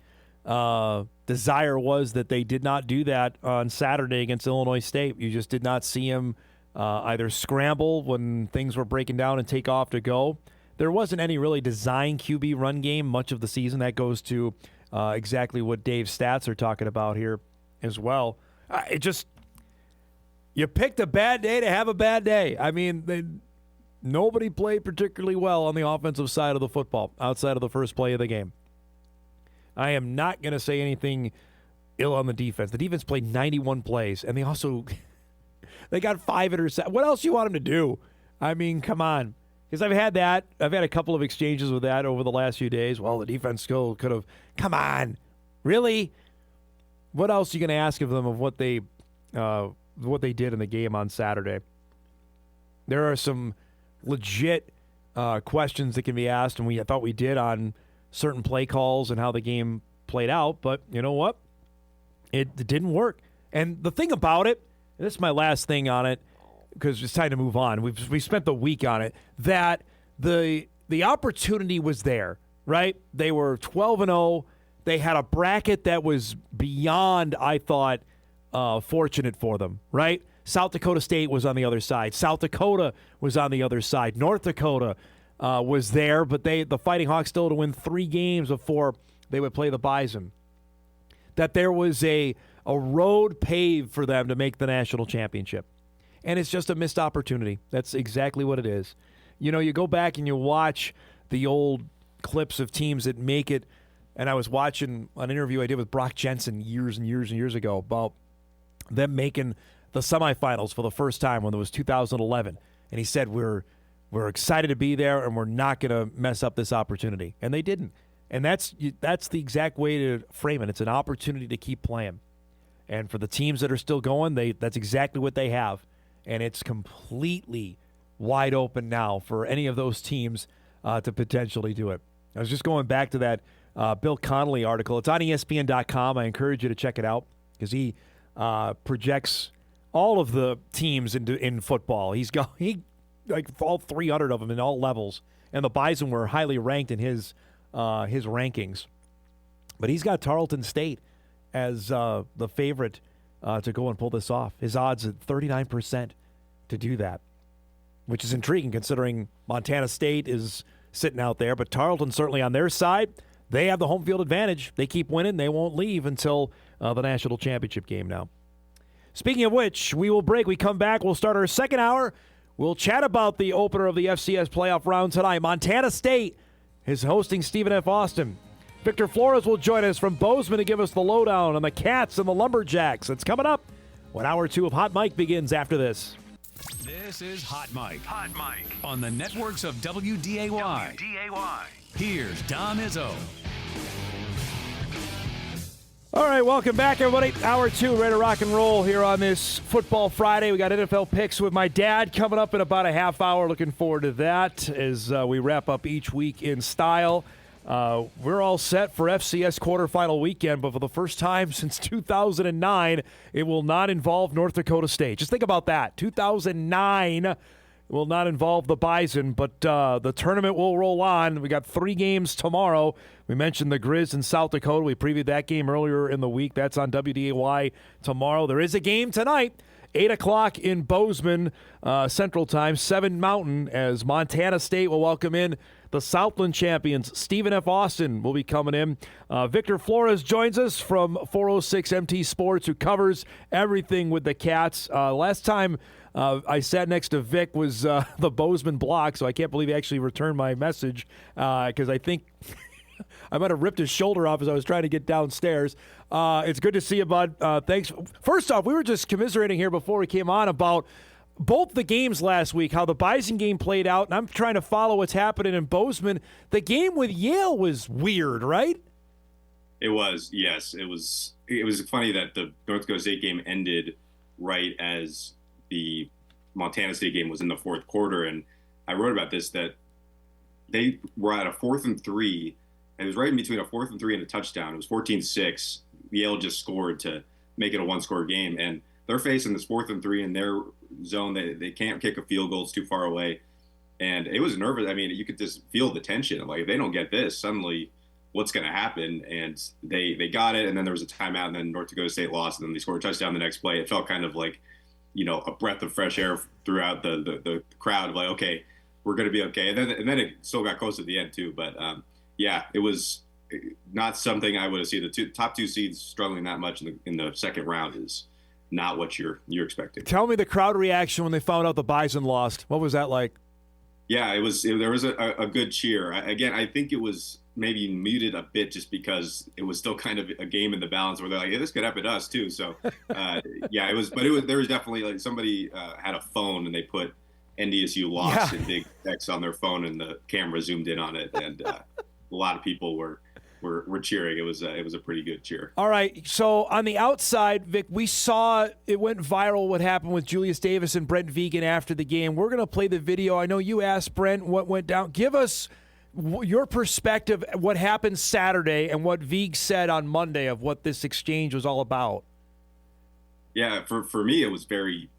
desire was that they did not do that on Saturday against Illinois State. You just did not see him either scramble when things were breaking down and take off to go. There wasn't any really design QB run game much of the season. That goes to exactly what Dave's stats are talking about here as well. You picked a bad day to have a bad day. I mean, nobody played particularly well on the offensive side of the football outside of the first play of the game. I am not going to say anything ill on the defense. The defense played 91 plays, and they got 5 interceptions. What else do you want them to do? I mean, come on. Because I've had a couple of exchanges with that over the last few days. Well, the defense still could have. Come on. Really? What else are you going to ask of them of what they did in the game on Saturday? There are some legit questions that can be asked, and I thought we did on certain play calls and how the game played out, but you know what? It didn't work. And the thing about it, and this is my last thing on it, because it's time to move on. We spent the week on it, that the opportunity was there, right? They were 12-0. They had a bracket that was beyond, I thought, fortunate for them, right? South Dakota State was on the other side. South Dakota was on the other side. North Dakota was there, but the Fighting Hawks still had to win 3 games before they would play the Bison. that there was a road paved for them to make the national championship. And it's just a missed opportunity. That's exactly what it is. You know, you go back and you watch the old clips of teams that make it, and I was watching an interview I did with Brock Jensen years and years and years ago about them making the semifinals for the first time when it was 2011. And he said, we're excited to be there, and we're not going to mess up this opportunity. And they didn't. And that's the exact way to frame it. It's an opportunity to keep playing. And for the teams that are still going, that's exactly what they have. And it's completely wide open now for any of those teams to potentially do it. I was just going back to that Bill Connolly article. It's on ESPN.com. I encourage you to check it out because he projects all of the teams in football. He like all 300 of them in all levels, and the Bison were highly ranked in his rankings. But he's got Tarleton State as the favorite to go and pull this off. His odds at 39% to do that, which is intriguing considering Montana State is sitting out there. But Tarleton certainly on their side, they have the home field advantage. They keep winning. They won't leave until the national championship game now. Speaking of which, we will break. We come back. We'll start our second hour. We'll chat about the opener of the FCS playoff round tonight. Montana State is hosting Stephen F. Austin. Victor Flores will join us from Bozeman to give us the lowdown on the Cats and the Lumberjacks. It's coming up when Hour 2 of Hot Mike begins after this. This is Hot Mike. Hot Mike. On the networks of WDAY. Here's Dom Izzo. All right, welcome back, everybody. Hour 2, ready to rock and roll here on this Football Friday. We got NFL picks with my dad coming up in about a half hour. Looking forward to that as we wrap up each week in style. We're all set for FCS quarterfinal weekend, but for the first time since 2009, it will not involve North Dakota State. Just think about that. 2009 will not involve the Bison, but the tournament will roll on. We got 3 games tomorrow. We mentioned the Grizz in South Dakota. We previewed that game earlier in the week. That's on WDAY tomorrow. There is a game tonight, 8 o'clock in Bozeman Central Time, 7 Mountain, as Montana State will welcome in the Southland champions. Stephen F. Austin will be coming in. Victor Flores joins us from 406 MT Sports, who covers everything with the Cats. Last time I sat next to Vic was the Bozeman block, so I can't believe he actually returned my message because I think I might have ripped his shoulder off as I was trying to get downstairs. It's good to see you, bud. Thanks. First off, we were just commiserating here before we came on about both the games last week, how the Bison game played out, and I'm trying to follow what's happening in Bozeman. The game with Yale was weird, right? It was, yes. It was funny that the North Dakota State game ended right as the Montana State game was in the fourth quarter, and I wrote about this, that they were at a 4th and 3, and it was right in between a 4th and 3 and a touchdown. It was 14-6. Yale just scored to make it a one-score game, and they're facing this 4th and 3 in their zone. They can't kick a field goal. It's too far away. And it was nervous. I mean, you could just feel the tension. Like, if they don't get this, suddenly what's going to happen? And they got it, and then there was a timeout, and then North Dakota State lost, and then they scored a touchdown the next play. It felt kind of like, a breath of fresh air throughout the crowd of like, okay, we're going to be okay. And then it still got close at the end too. But yeah, it was not something I would have seen. The top 2 seeds struggling that much in the second round is not what you're expecting. Tell me the crowd reaction when they found out the Bison lost. What was that like? Yeah, there was a good cheer. I think it was maybe muted a bit just because it was still kind of a game in the balance where they're like, yeah, this could happen to us too. So yeah, there was definitely, like, somebody had a phone and they put NDSU lost in big text on their phone, and the camera zoomed in on it, and a lot of people were cheering. It was a pretty good cheer. All right. So on the outside, Vic, we saw it went viral what happened with Julius Davis and Brent Vegan after the game. We're going to play the video. I know you asked Brent what went down. Give us your perspective, what happened Saturday and what Veeg said on Monday of what this exchange was all about. Yeah, for me, it was very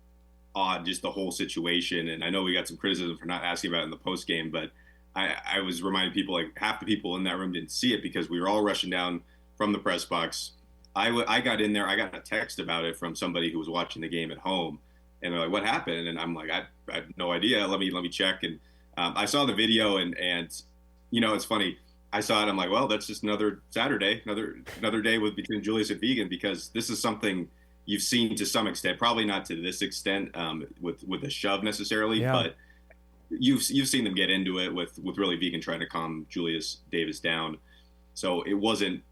odd, just the whole situation. And I know we got some criticism for not asking about it in the post game, but I was reminding people, like, half the people in that room didn't see it because we were all rushing down from the press box. I got in there. I got a text about it from somebody who was watching the game at home, and they're like, "What happened?" And I'm like, "I have no idea. Let me check." And I saw the video, and it's funny. I saw it. I'm like, well, that's just another Saturday, another day between Julius and Vegan, because this is something you've seen to some extent, probably not to this extent with a shove necessarily, but you've seen them get into it with really Vegan trying to calm Julius Davis down. So it wasn't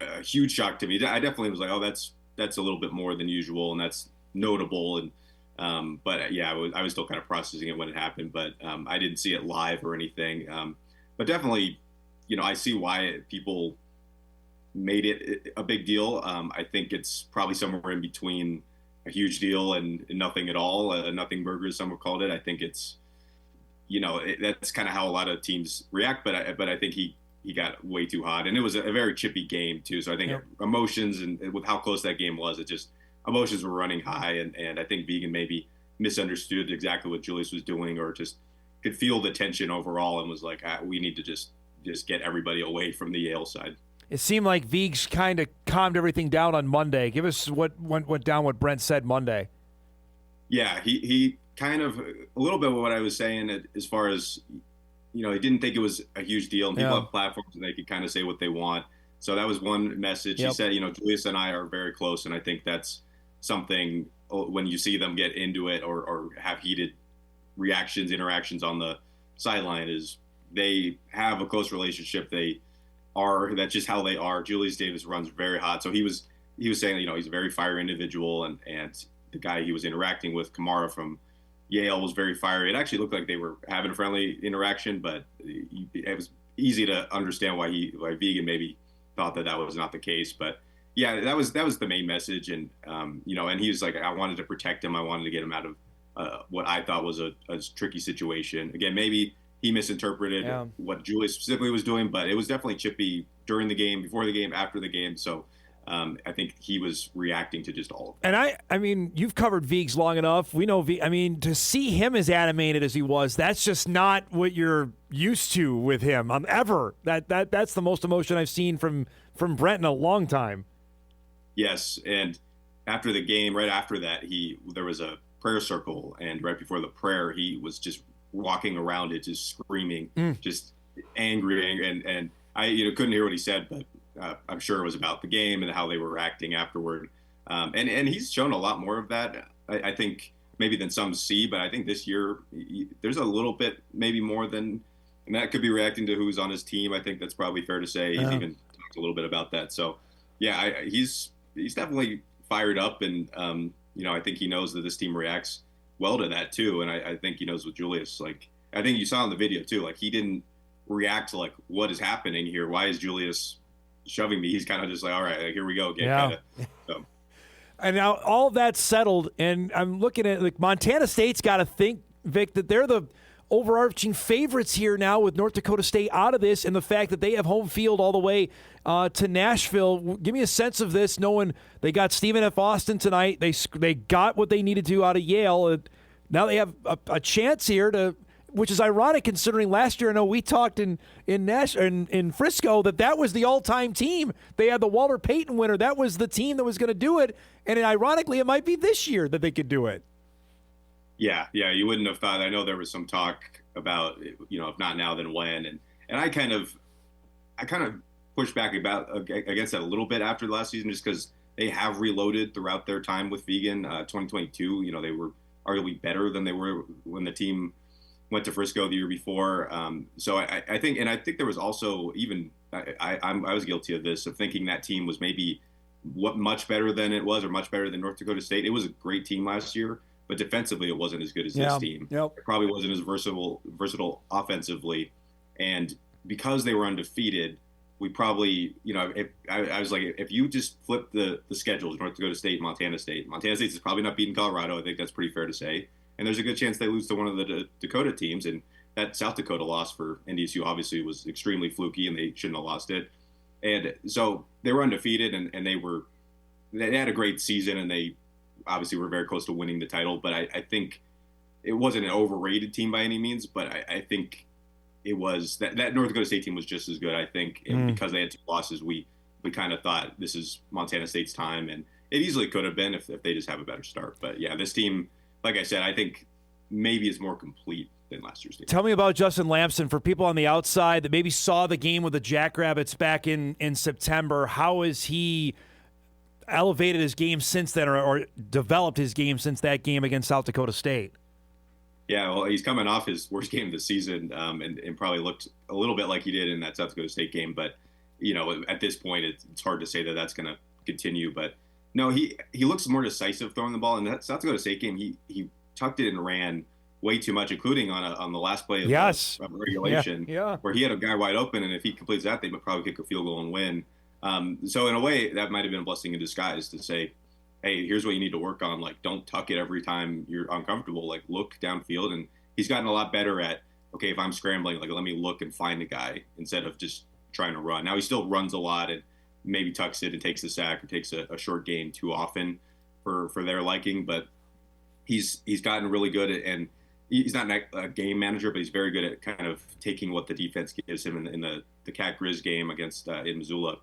a huge shock to me. I definitely was like, oh, that's a little bit more than usual, and that's notable. And but yeah, I was still kind of processing it when it happened, but I didn't see it live or anything. But definitely, I see why people made it a big deal. I think it's probably somewhere in between a huge deal and nothing at all, nothing burger, as some have called it. I think it's, that's kind of how a lot of teams react. But I think he got way too hot, and it was a very chippy game too. So I think emotions and with how close that game was, emotions were running high, and I think Vegan maybe misunderstood exactly what Julius was doing, or just could feel the tension overall, and was like, we need to just get everybody away from the Yale side. It seemed like Viegs kind of calmed everything down on Monday. Give us what went down, what Brent said Monday. Yeah, he kind of a little bit of what I was saying as far as, he didn't think it was a huge deal, and people have platforms and they could kind of say what they want. So that was one message. He said, Julius and I are very close, and I think that's something when you see them get into it or have heated interactions on the sideline, is they have a close relationship. That's just how they are. Julius Davis runs very hot. So he was saying, he's a very fiery individual, and the guy he was interacting with, Kamara from Yale, was very fiery. It actually looked like they were having a friendly interaction, but it was easy to understand why Vegan maybe thought that was not the case. But yeah, that was the main message. And, and he was like, I wanted to protect him. I wanted to get him out of what I thought was a tricky situation. Again, maybe he misinterpreted what Julius specifically was doing, but it was definitely chippy during the game, before the game, after the game. So I think he was reacting to just all of that. And I mean, you've covered Viegs long enough. We know to see him as animated as he was, that's just not what you're used to with him. Ever. That's the most emotion I've seen from Brent in a long time. Yes, and after the game, right after that, there was a prayer circle, and right before the prayer, he was just walking around it, just screaming, just angry, and I couldn't hear what he said, but I'm sure it was about the game and how they were acting afterward. And he's shown a lot more of that, I think, maybe than some see, but I think this year there's a little bit maybe more than, and that could be reacting to who's on his team. I think that's probably fair to say. He's even talked a little bit about that. So yeah, he's definitely fired up, and I think he knows that this team reacts well to that too. And I think he knows with Julius, like, I think you saw in the video too, like, he didn't react to like, what is happening here? Why is Julius shoving me? He's kind of just like, all right, like, here we go again. So. And now all that's settled, and I'm looking at, like, Montana State's got to think, Vic, that they're the overarching favorites here now with North Dakota State out of this, and the fact that they have home field all the way to Nashville. Give me a sense of this, knowing they got Stephen F. Austin tonight. They got what they needed to out of Yale. Now they have a chance here to, which is ironic considering last year, I know we talked in Frisco that was the all-time team. They had the Walter Payton winner. That was the team that was going to do it, and ironically, it might be this year that they could do it. Yeah, you wouldn't have thought. I know there was some talk about, if not now, then when, and I kind of pushed back against that a little bit after the last season, just because they have reloaded throughout their time with Vegan. 2022, they were arguably better than they were when the team went to Frisco the year before. So I think there was also, even I was guilty of this, of thinking that team was maybe much better than it was, or much better than North Dakota State. It was a great team last year, but defensively it wasn't as good as this team. It probably wasn't as versatile offensively, and because they were undefeated, we probably, I was like, if you just flip the schedules, North Dakota State, Montana State is probably not beating Colorado. I think that's pretty fair to say. And there's a good chance they lose to one of the Dakota teams. And that South Dakota loss for NDSU obviously was extremely fluky, and they shouldn't have lost it. And so they were undefeated, and they had a great season, and they obviously were very close to winning the title. But I think it wasn't an overrated team by any means, but I think it was that North Dakota State team was just as good, I think. And because they had two losses, we kind of thought this is Montana State's time, and it easily could have been if they just have a better start. But yeah, this team, like I said, I think maybe is more complete in last year's team. Tell me about Justin Lamson for people on the outside that maybe saw the game with the Jackrabbits back in September. How has he elevated his game since then or developed his game since that game against South Dakota State? Yeah, well, he's coming off his worst game of the season and probably looked a little bit like he did in that South Dakota State game. But, at this point, it's hard to say that that's going to continue. But, no, he looks more decisive throwing the ball. In that South Dakota State game, he tucked it and ran way too much, including on the last play of regulation, where he had a guy wide open, and if he completes that, they would probably kick a field goal and win. So in a way, that might have been a blessing in disguise to say, hey, here's what you need to work on. Like, don't tuck it every time you're uncomfortable. Like, look downfield. And he's gotten a lot better at, okay, if I'm scrambling, like, let me look and find the guy instead of just trying to run. Now he still runs a lot and maybe tucks it and takes the sack or takes a short gain too often for their liking, but he's gotten really good at, and he's not a game manager, but he's very good at kind of taking what the defense gives him. In the Cat Grizz game against in Missoula,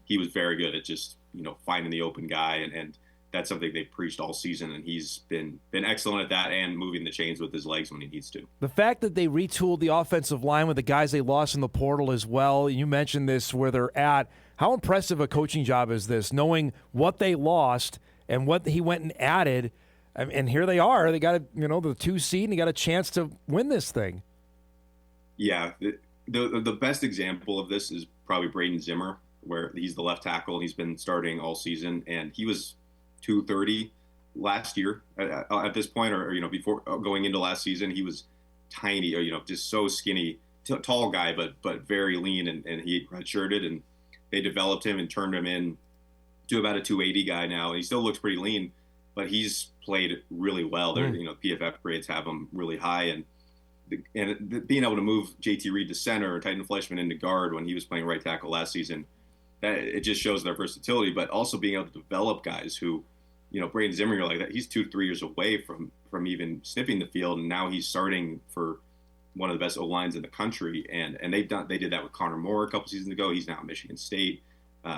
he was very good at just finding the open guy, and that's something they've preached all season, and he's been excellent at that and moving the chains with his legs when he needs to. The fact that they retooled the offensive line with the guys they lost in the portal as well, you mentioned this where they're at. How impressive a coaching job is this, knowing what they lost and what he went and added, and here they are. They got the 2 seed, and they got a chance to win this thing. Yeah, the best example of this is probably Braden Zimmer, where he's the left tackle, and he's been starting all season, and he was 230 last year at this point, or before going into last season. He was tiny, just so skinny, tall guy, but very lean, and he redshirted, and they developed him and turned him in to about a 280 guy now. He still looks pretty lean, but he's played really well. PFF grades have him really high, and being able to move JT Reed to center or Titan Fleshman into guard when he was playing right tackle last season, it just shows their versatility. But also being able to develop guys who, Braden Zimmer, like that, he's 2-3 years away from even sniffing the field, and now he's starting for one of the best O lines in the country. And they did that with Connor Moore a couple seasons ago. He's now at Michigan State.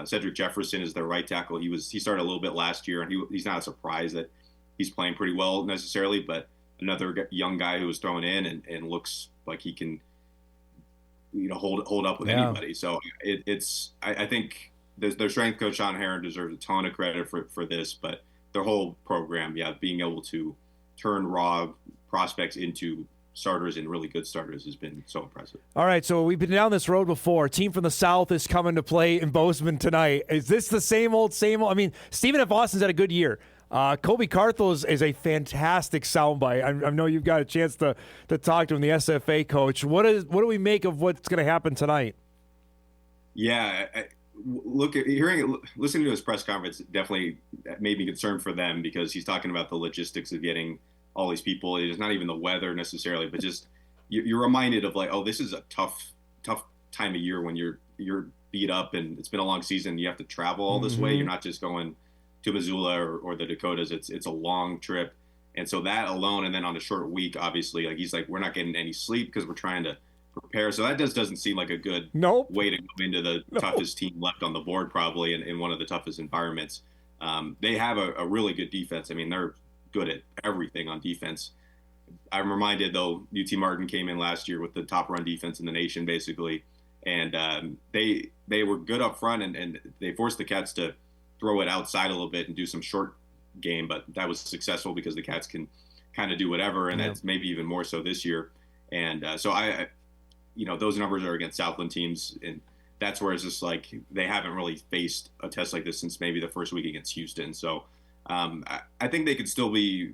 Cedric Jefferson is their right tackle. He started a little bit last year, and he's not a surprise that he's playing pretty well necessarily, but another young guy who was thrown in and looks like he can, hold up with anybody. So I think their strength coach Sean Heron deserves a ton of credit for this, but their whole program, being able to turn raw prospects into starters and really good starters has been so impressive. All right, so we've been down this road before. A team from the South is coming to play in Bozeman tonight. Is this the same old, same old? I mean, Stephen F. Austin's had a good year. Kobe Carthos is a fantastic soundbite. I know you've got a chance to talk to him, the SFA coach. What do we make of what's going to happen tonight? Yeah, listening to his press conference definitely made me concerned for them, because he's talking about the logistics of getting all these people. It's not even the weather necessarily, but just you're reminded of like, oh, this is a tough time of year when you're beat up and it's been a long season. You have to travel all this way. You're not just going to Missoula or the Dakotas. It's a long trip. And so that alone, and then on a short week, obviously, like he's like, we're not getting any sleep because we're trying to prepare. So that doesn't seem like a good way to go into the toughest team left on the board, probably in one of the toughest environments. They have a really good defense. I mean, they're good at everything on defense. I'm reminded, though, UT Martin came in last year with the top run defense in the nation, basically. And they were good up front, and they forced the Cats to throw it outside a little bit and do some short game, but that was successful because the Cats can kind of do whatever, and that's maybe even more so this year. And so I those numbers are against Southland teams, and that's where it's just like they haven't really faced a test like this since maybe the first week against Houston. So I think they could still be,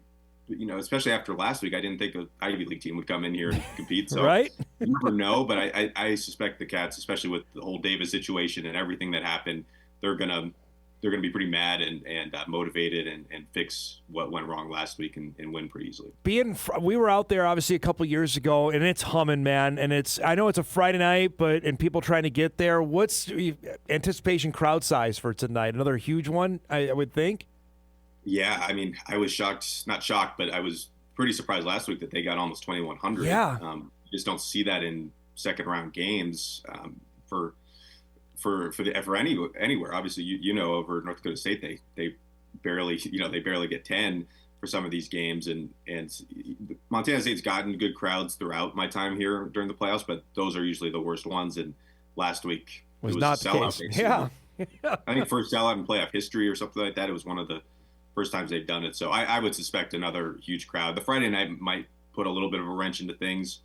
especially after last week, I didn't think an Ivy League team would come in here and compete. So right? You never know, but I suspect the Cats, especially with the whole Davis situation and everything that happened, they're gonna be pretty mad and motivated and fix what went wrong last week and win pretty easily. We were out there obviously a couple years ago, and it's humming, man. And I know it's a Friday night, and people trying to get there. What's the anticipation crowd size for tonight? Another huge one, I would think. Yeah, I mean, I was not shocked, but I was pretty surprised last week that they got almost 2,100. Yeah. You just don't see that in second round games for anywhere. Obviously, over North Dakota State, they barely get 10. some of these games, and Montana State's gotten good crowds throughout my time here during the playoffs, but those are usually the worst ones. And last week was it was not a the sellout. case. Yeah. I think first sellout in playoff history or something like that. It was one of the first times they've done it. So I would suspect another huge crowd. The Friday night might put a little bit of a wrench into things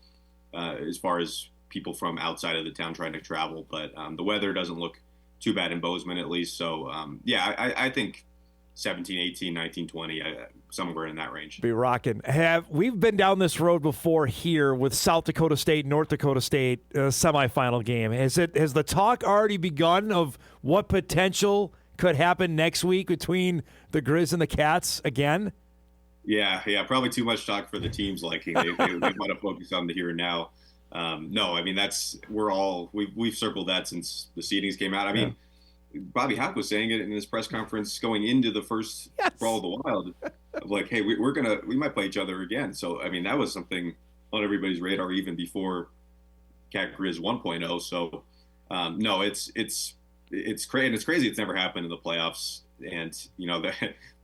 as far as people from outside of the town trying to travel. But the weather doesn't look too bad in Bozeman, at least. So, I think 17, 18, 19, 20, somewhere in that range. Be rocking. We've been down this road before here with South Dakota State, North Dakota State semifinal game. Has the talk already begun of what potential could happen next week between the Grizz and the Cats again? Yeah, probably too much talk for the team's liking. They want to focus on the here and now. No, I mean we've circled that since the seedings came out. I mean, Bobby Hauck was saying it in his press conference going into the first Brawl of the Wild, of like, hey, we might play each other again. So I mean, that was something on everybody's radar even before Cat Grizz 1.0. So no, it's crazy. And it's crazy. It's never happened in the playoffs. And you know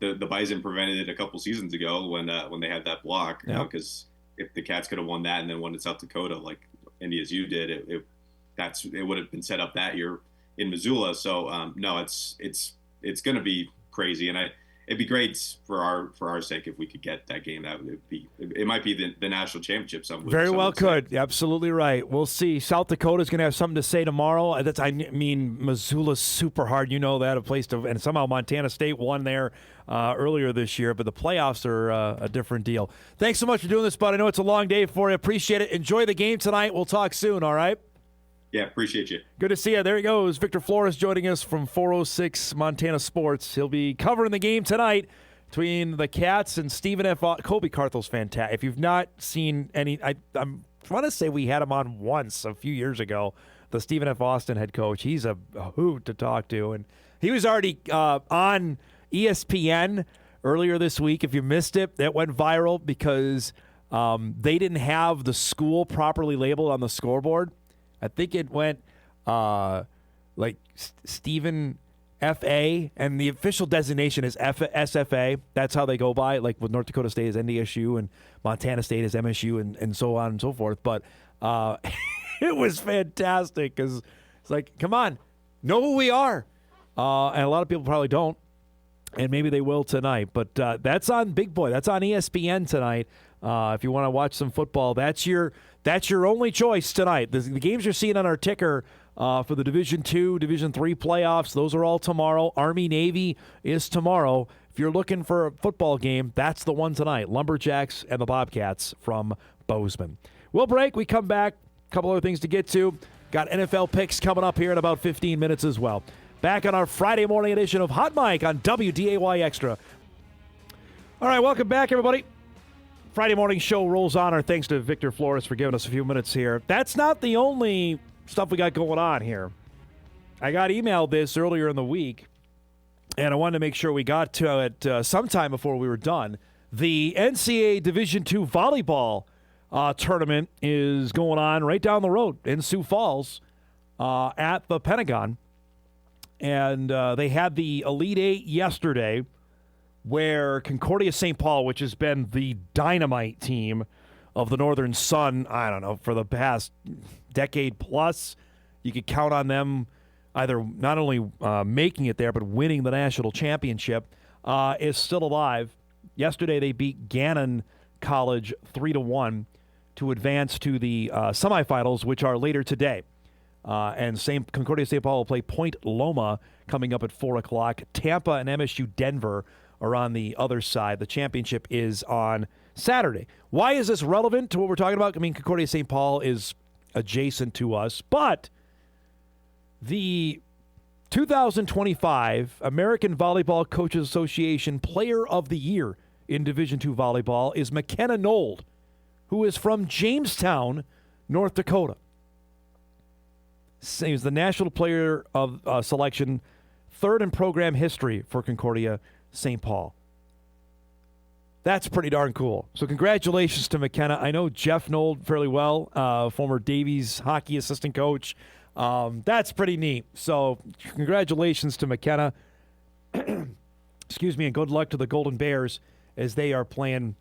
the Bison prevented it a couple seasons ago when they had that block. Because if the Cats could have won that and then won in South Dakota like NDSU did, it would have been set up that year in Missoula. So no, it's going to be crazy, and it'd be great for our sake if we could get that game. It might be the national championship. Very well could. Absolutely right. We'll see. South Dakota's going to have something to say tomorrow. Missoula's super hard. You know that, a place to, and somehow Montana State won there earlier this year, but the playoffs are a different deal. Thanks so much for doing this, bud. I know it's a long day for you. Appreciate it. Enjoy the game tonight. We'll talk soon. All right. Yeah, appreciate you. Good to see you. There he goes. Victor Flores joining us from 406 Montana Sports. He'll be covering the game tonight between the Cats and Stephen F. Kobe Carthel's fantastic. If you've not seen any, I want to say we had him on once a few years ago, the Stephen F. Austin head coach. He's a hoot to talk to. And he was already on ESPN earlier this week. If you missed it, that went viral because they didn't have the school properly labeled on the scoreboard. I think it went like Stephen F.A., and the official designation is SFA. That's how they go by. Like with North Dakota State is NDSU and Montana State is MSU and so on and so forth. But it was fantastic because it's like, come on, know who we are. And a lot of people probably don't, and maybe they will tonight. But that's on Big Boy. That's on ESPN tonight. If you want to watch some football, that's your only choice tonight. The games you're seeing on our ticker for the Division II, Division III playoffs, those are all tomorrow. Army-Navy is tomorrow. If you're looking for a football game, that's the one tonight. Lumberjacks and the Bobcats from Bozeman. We'll break. We come back. A couple other things to get to. Got NFL picks coming up here in about 15 minutes as well. Back on our Friday morning edition of Hot Mic on WDAY Extra. All right, welcome back, everybody. Friday morning show rolls on. Our thanks to Victor Flores for giving us a few minutes here. That's not the only stuff we got going on here. I got emailed this earlier in the week, and I wanted to make sure we got to it sometime before we were done. The NCAA Division II volleyball tournament is going on right down the road in Sioux Falls at the Pentagon. And they had the Elite Eight yesterday, where Concordia St. Paul, which has been the dynamite team of the Northern Sun, I don't know, for the past decade plus, you could count on them either not only making it there, but winning the national championship, is still alive. Yesterday they beat Gannon College 3-1 to advance to the semifinals, which are later today. And Concordia St. Paul will play Point Loma coming up at 4 o'clock. Tampa and MSU Denver are on the other side. The championship is on Saturday. Why is this relevant to what we're talking about? I mean, Concordia St. Paul is adjacent to us, but the 2025 American Volleyball Coaches Association Player of the Year in Division II volleyball is McKenna Nold, who is from Jamestown, North Dakota. He was the national player of selection, third in program history for Concordia St. Paul. That's pretty darn cool. So congratulations to McKenna. I know Jeff Nold fairly well, former Davies hockey assistant coach. That's pretty neat. So congratulations to McKenna. Excuse me, and good luck to the Golden Bears as they are playing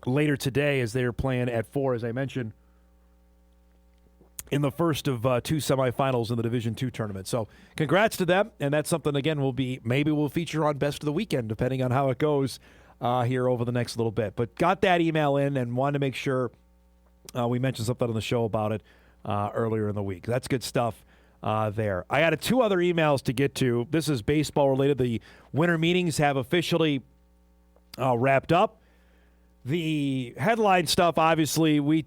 later today, as they are playing at 4, as I mentioned, in the first of 2 semifinals in the Division II tournament. So congrats to them, and that's something, again, maybe we'll feature on Best of the Weekend, depending on how it goes here over the next little bit. But got that email in and wanted to make sure we mentioned something on the show about it earlier in the week. That's good stuff there. I had 2 other emails to get to. This is baseball related. The winter meetings have officially wrapped up. The headline stuff, obviously, we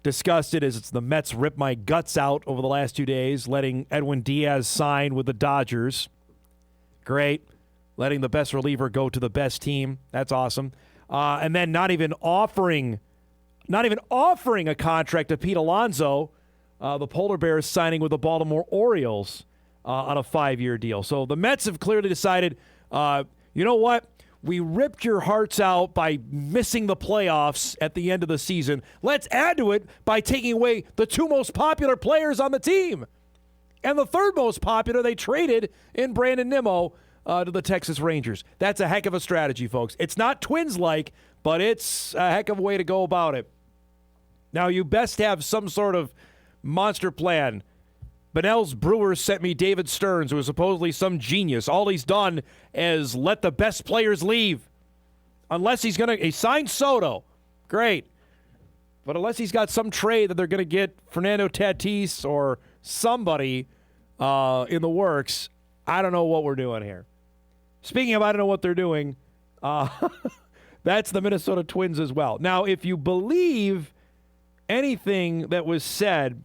discussed it as it's the Mets ripped my guts out over the last 2 days, letting Edwin Diaz sign with the Dodgers. Great. Letting the best reliever go to the best team. That's awesome. And then not even offering a contract to Pete Alonso, the Polar Bears signing with the Baltimore Orioles on a 5-year deal. So the Mets have clearly decided, you know what? We ripped your hearts out by missing the playoffs at the end of the season. Let's add to it by taking away the 2 most popular players on the team. And the 3rd most popular, they traded in Brandon Nimmo to the Texas Rangers. That's a heck of a strategy, folks. It's not Twins-like, but it's a heck of a way to go about it. Now, you best have some sort of monster plan. Benell's Brewers sent me David Stearns, who is supposedly some genius. All he's done is let the best players leave. Unless he signed Soto. Great. But unless he's got some trade that they're going to get Fernando Tatis or somebody in the works, I don't know what we're doing here. Speaking of I don't know what they're doing, that's the Minnesota Twins as well. Now, if you believe anything that was said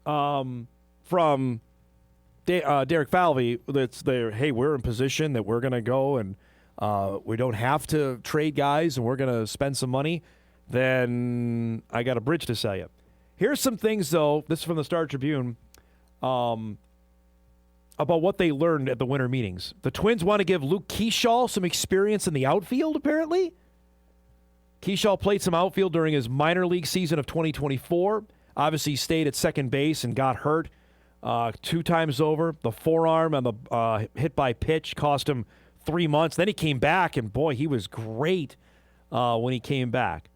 from Derek Falvey, that's there, hey, we're in position that we're going to go and we don't have to trade guys and we're going to spend some money, then I got a bridge to sell you. Here's some things, though, this is from the Star Tribune, about what they learned at the winter meetings. The Twins want to give Luke Keyshaw some experience in the outfield, apparently. Keyshaw played some outfield during his minor league season of 2024. Obviously, he stayed at second base and got hurt 2 times over. The forearm and the hit by pitch cost him 3 months. Then he came back, and boy, he was great when he came back.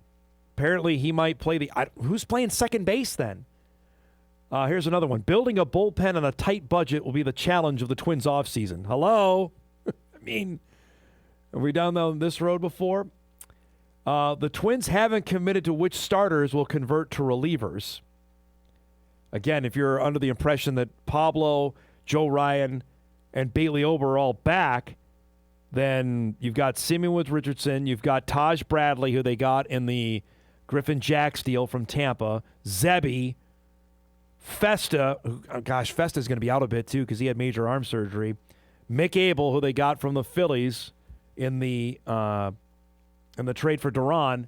Apparently, he might play who's playing second base then? Here's another one. Building a bullpen on a tight budget will be the challenge of the Twins offseason. Hello? I mean, have we down this road before? The Twins haven't committed to which starters will convert to relievers. Again, if you're under the impression that Pablo, Joe Ryan, and Bailey Ober are all back, then you've got Simeon with Richardson, you've got Taj Bradley, who they got in the Griffin Jacks deal from Tampa, Zebby, Festa, Festa's going to be out a bit too because he had major arm surgery, Mick Abel, who they got from the Phillies in the trade for Duran.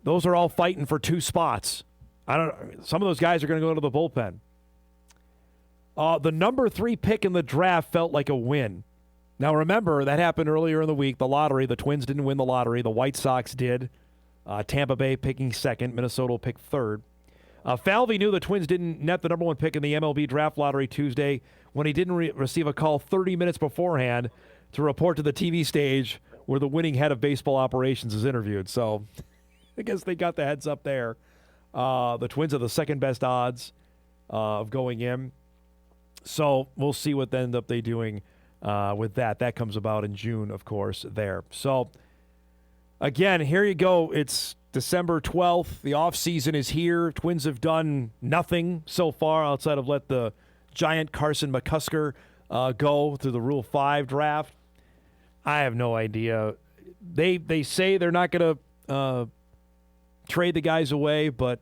Those are all fighting for 2 spots. Some of those guys are going to go to the bullpen. The number 3 pick in the draft felt like a win. Now remember, that happened earlier in the week, the lottery. The Twins didn't win the lottery. The White Sox did. Tampa Bay picking 2nd. Minnesota will pick 3rd. Falvey knew the Twins didn't net the number 1 pick in the MLB draft lottery Tuesday when he didn't receive a call 30 minutes beforehand to report to the TV stage where the winning head of baseball operations is interviewed. So I guess they got the heads up there. The Twins are the 2nd best odds of going in. So we'll see what they end up doing with that. That comes about in June, of course, there. So, again, here you go. It's December 12th. The offseason is here. Twins have done nothing so far outside of let the giant Carson McCusker go through the Rule 5 draft. I have no idea. They say they're not going to trade the guys away, but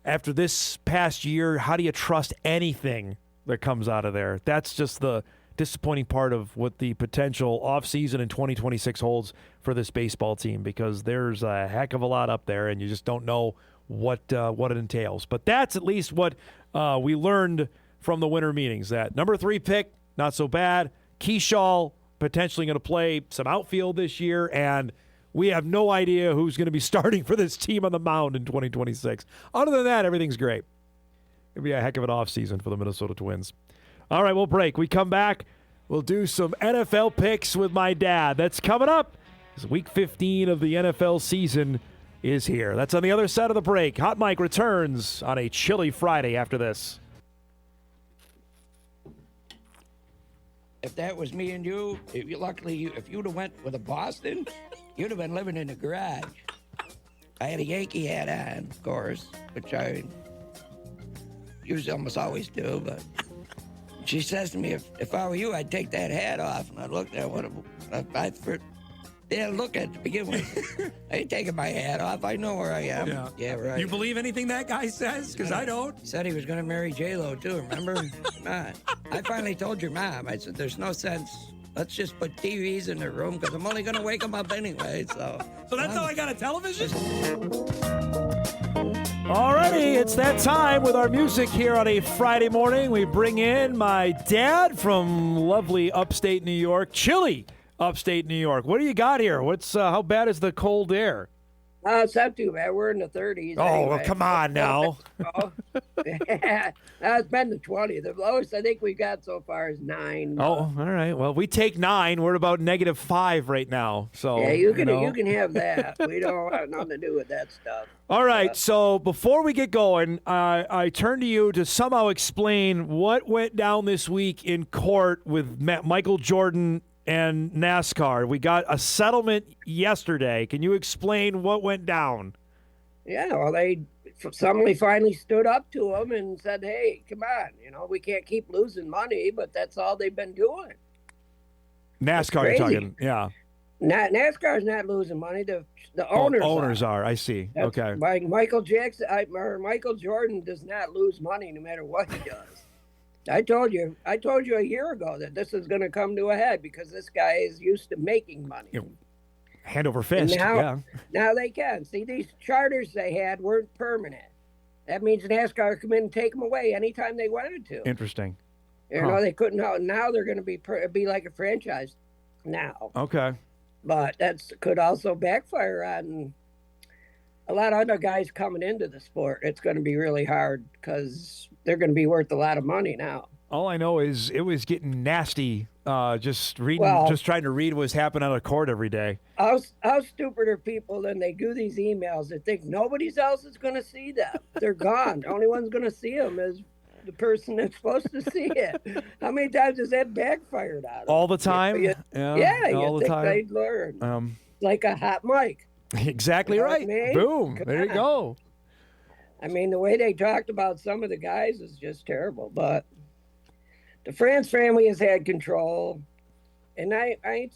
after this past year, how do you trust anything that comes out of there? That's just the disappointing part of what the potential offseason in 2026 holds for this baseball team, because there's a heck of a lot up there, and you just don't know what it entails. But that's at least what we learned from the winter meetings, that number 3 pick, not so bad. Keyshaw potentially going to play some outfield this year, and we have no idea who's going to be starting for this team on the mound in 2026. Other than that, everything's great. It'll be a heck of an offseason for the Minnesota Twins. All right, we'll break. We come back. We'll do some NFL picks with my dad. That's coming up as Week 15 of the NFL season is here. That's on the other side of the break. Hot Mike returns on a chilly Friday after this. If that was me and you, if you'd have went with a Boston, you'd have been living in the garage. I had a Yankee hat on, of course, which I usually almost always do, but she says to me, if I were you, I'd take that hat off. And I looked at what look at to begin with. I ain't taking my hat off. I know where I am. Yeah, right. You believe anything that guy says? Because I don't. He said he was going to marry J-Lo, too, remember? Come on. I finally told your mom. I said, there's no sense. Let's just put TVs in the room because I'm only going to wake them up anyway. So that's how I got a television? Alrighty, it's that time with our music here on a Friday morning. We bring in my dad from lovely upstate New York, chilly upstate New York. What do you got here? How bad is the cold air? It's not too bad. We're in the 30s. Oh, anyway. well, come on now. It's been the 20. The lowest I think we got so far is 9. Oh, all right. Well, we take 9. We're about -5 right now. So yeah, you can have that. We don't have nothing to do with that stuff. All right. So before we get going, I turn to you to somehow explain what went down this week in court with Michael Jordan and NASCAR. We got a settlement yesterday. Can you explain what went down? Yeah, well, somebody finally stood up to them and said, hey, come on, we can't keep losing money, but that's all they've been doing. NASCAR, you're talking, yeah. NASCAR's not losing money. The owners are. I see. Okay. Michael Jordan does not lose money no matter what he does. I told you a year ago that this is going to come to a head because this guy is used to making money. Hand over fist. Now they can. See, these charters they had weren't permanent. That means NASCAR come in and take them away anytime they wanted to. Interesting. They couldn't. Now they're going to be like a franchise now. Okay. But that could also backfire on a lot of other guys coming into the sport. It's going to be really hard because they're going to be worth a lot of money now. All I know is it was getting nasty. Just trying to read what's happening out of court every day. How stupid are people then they do these emails that think nobody else is going to see them? They're gone. The only one's going to see them is the person that's supposed to see it. How many times has that backfired on them? All the time? Yeah, all you the think time. they'd learn. Like a hot mic. Exactly right. I mean? Boom. There you go. I mean, the way they talked about some of the guys is just terrible. But the France family has had control, and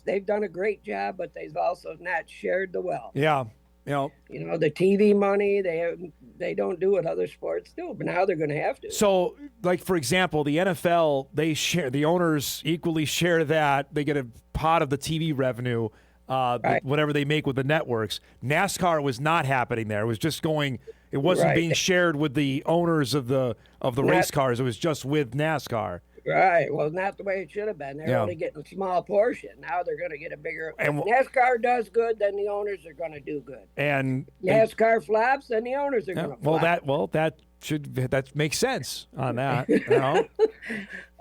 they've done a great job, but they've also not shared the wealth. Yeah. The TV money, they don't do what other sports do, but now they're going to have to. So, like, for example, the NFL, the owners equally share that. They get a pot of the TV revenue. Right. Whatever they make with the networks. NASCAR was not happening there. It was just going. It wasn't being shared with the owners of the race cars. It was just with NASCAR. Right. Well, not the way it should have been. They're only getting a small portion. Now they're going to get a bigger. If NASCAR does good, then the owners are going to do good. And NASCAR flops, then the owners are going to flop. That makes sense on that.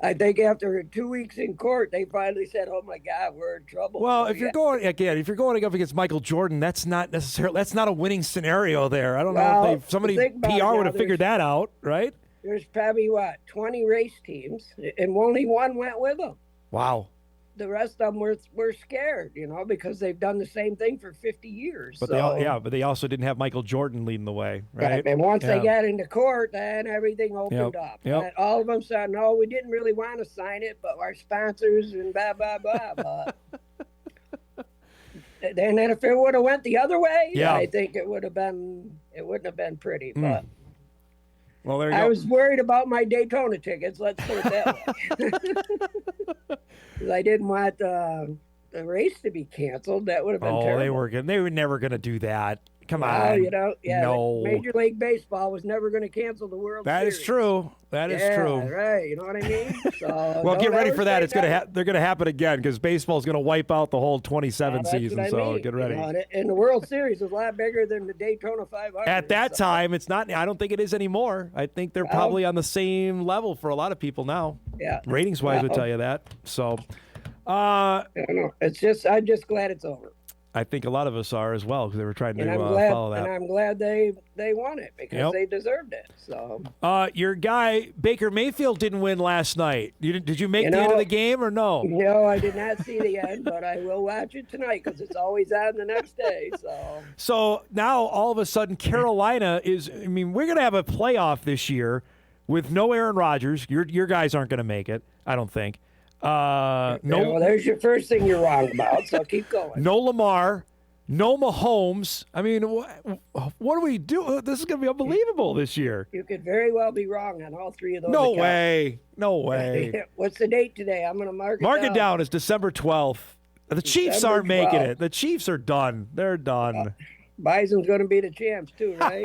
I think after 2 weeks in court, they finally said, "Oh my God, we're in trouble." Well, if you're going up against Michael Jordan, that's not a winning scenario there. I don't know if somebody PR would have figured that out, right? There's probably 20 race teams, and only one went with them. Wow. The rest of them were scared, because they've done the same thing for 50 years. But they also didn't have Michael Jordan leading the way, right? And once they got into court, then everything opened up. Yep. And all of them said, no, we didn't really want to sign it, but our sponsors and blah, blah, blah. But then if it would have went the other way, I think it wouldn't have been pretty. But well, there you go. I was worried about my Daytona tickets, let's put it that way. I didn't want the race to be canceled. That would have been terrible. They were never going to do that. Come on. No. Major League Baseball was never going to cancel the World Series. That is true. That is true. Right. You know what I mean? So, well, get ready for that. It's they're going to happen again because baseball's going to wipe out the whole 27 season. So get ready. And the World Series is a lot bigger than the Daytona 500. At that time, it's not. I don't think it is anymore. I think they're probably on the same level for a lot of people now. Yeah. Ratings wise, would tell you that. So. I don't know. I'm just glad it's over. I think a lot of us are as well because they were trying to And I'm glad, follow that. and I'm glad they won it because they deserved it. So your guy Baker Mayfield didn't win last night. Did you make the end of the game or no? No, I did not see the end, but I will watch it tonight because it's always on the next day. So now all of a sudden Carolina is. I mean, we're gonna have a playoff this year with no Aaron Rodgers. Your guys aren't gonna make it. I don't think. No, well, there's your first thing you're wrong about, so keep going. No Lamar, no Mahomes. I mean, what do we do? This is going to be unbelievable this year. You could very well be wrong on all three of those. No accounts. way. No way. What's the date today? I'm going to mark it down. It's December 12th. The Chiefs aren't making it. The Chiefs are done. They're done. Bison's going to be the champs too, right?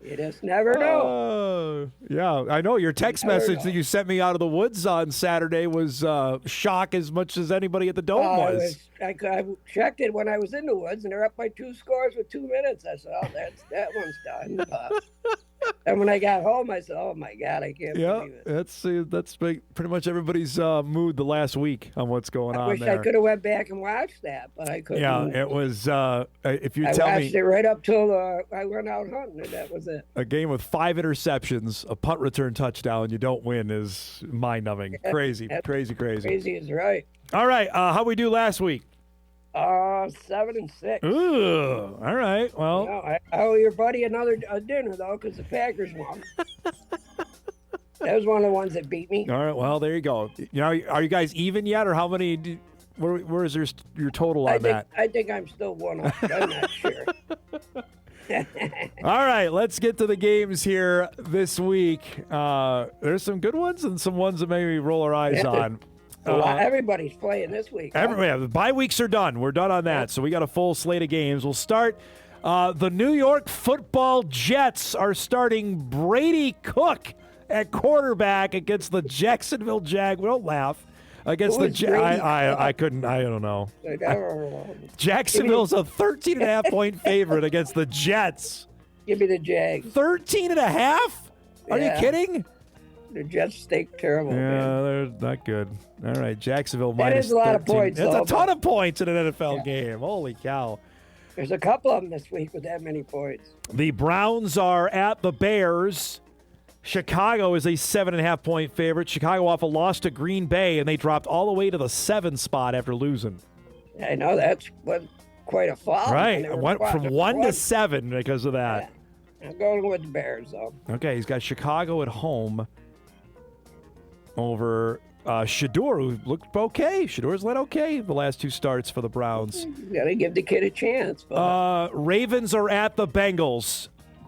You just never know. Yeah, I know. Your text message that you sent me out of the woods on Saturday was shock as much as anybody at the Dome was. I checked it when I was in the woods, and they're up by 2 scores with 2 minutes. I said, "Oh, that one's done." And when I got home, I said, "Oh my God, I can't believe it." That's pretty much everybody's mood the last week on what's going on there. I wish I could have went back and watched that, but I couldn't. Yeah, it was. If you I tell me, watched it right up till I went out hunting, and that was it. A game with 5 interceptions, a punt return touchdown, you don't win is mind-numbing. Crazy. Crazy is right. All right, how'd we do last week? 7-6. Ooh, all right. Well, I owe your buddy another dinner though, because the Packers won. That was one of the ones that beat me. All right. Well, there you go. Are you guys even yet, or how many? Where is your total on that? I think I'm still one up. I'm not sure. All right, let's get to the games here this week. There's some good ones and some ones that maybe roll our eyes on. Everybody's playing this week. The bye weeks are done. We're done on that, so we got a full slate of games. We'll start. The New York Football Jets are starting Brady Cook at quarterback against the Jacksonville Jaguars. Don't laugh. Against the I don't know. Jacksonville's a 13.5 point favorite against the Jets. Give me the Jags. 13.5? Are you kidding? The Jets stink terrible. Yeah, man. they're not good. All right, Jacksonville that minus is a lot 13. of points. That's though, a ton of points in an NFL game. Holy cow. There's a couple of them this week with that many points. The Browns are at the Bears. Chicago is a 7.5 point favorite. Chicago off a loss to Green Bay, and they dropped all the way to the 7 spot after losing. I know that's quite a fall. Right, went from 1 to 7 because of that. Yeah. I'm going with the Bears, though. Okay, he's got Chicago at home over Shador, who looked okay. Shador's led okay the last 2 starts for the Browns. You got to give the kid a chance. But... Ravens are at the Bengals.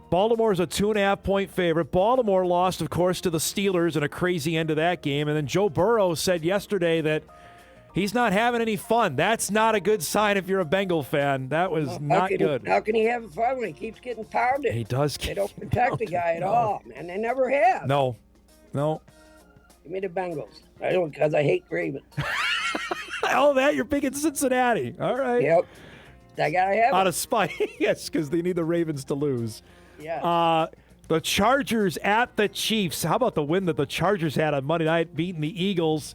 Baltimore's a 2.5 point favorite. Baltimore lost, of course, to the Steelers in a crazy end of that game. And then Joe Burrow said yesterday that he's not having any fun. That's not a good sign if you're a Bengal fan. That was not good. How can he have fun when he keeps getting pounded? He does. They don't protect the guy at all, man. They never have. No. Give me the Bengals. I don't, because I hate Ravens. Oh, that you're picking Cincinnati. All right. Yep. I gotta have out it. of spite. Yes, because they need the Ravens to lose. Yeah. The Chargers at the Chiefs. How about the win that the Chargers had on Monday night, beating the Eagles?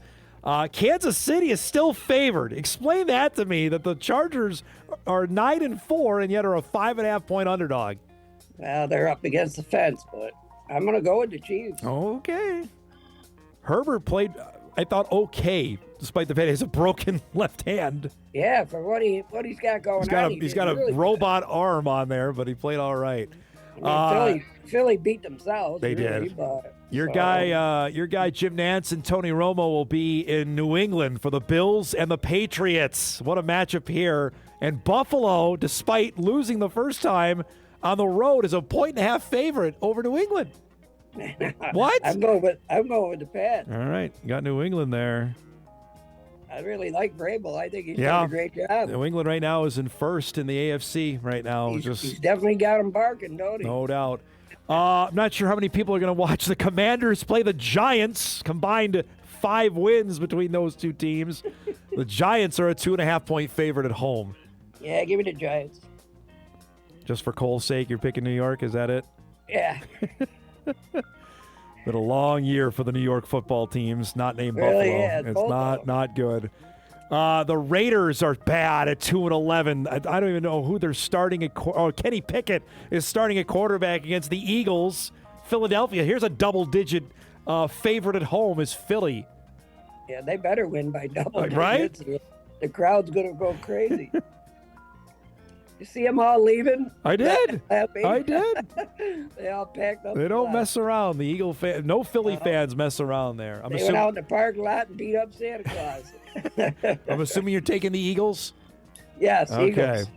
Kansas City is still favored. Explain that to me, that the Chargers are 9-4 and yet are a 5.5 point underdog. Well, they're up against the fence, but I'm going to go with the Chiefs. Okay. Herbert played, I thought, okay, despite the fact he has a broken left hand. Yeah, for what he's got going on. He's got a really robot arm on there, but he played all right. I mean, Philly beat themselves. They really, did. But, your guy Jim Nantz and Tony Romo will be in New England for the Bills and the Patriots. What a matchup here. And Buffalo, despite losing the first time on the road, is a 1.5 favorite over New England. What? I'm going with the Pats. All right, got New England there. I really like Vrabel. I think he's done a great job. New England right now is in first in the AFC right now. He's definitely got him barking, don't he? No doubt. I'm not sure how many people are going to watch the Commanders play the Giants. Combined 5 wins between those two teams. The Giants are a 2.5 point favorite at home. Yeah, give me the Giants. Just for Cole's sake, you're picking New York? Is that it? Yeah. Been a long year for the New York football teams, not named Really, Buffalo. yeah, It's not good. The Raiders are bad at 2-11. I don't even know who they're starting at. Kenny Pickett is starting at quarterback against the Eagles. Philadelphia. Here's a double-digit favorite at home is Philly. Yeah, they better win by double digits. Right? The crowd's going to go crazy. You see them all leaving? I did. I did. They all packed up. They don't mess around. The Eagle fan, no Philly fans mess around there. They went out in the parking lot and beat up Santa Claus. I'm assuming you're taking the Eagles? Yes, okay. Eagles.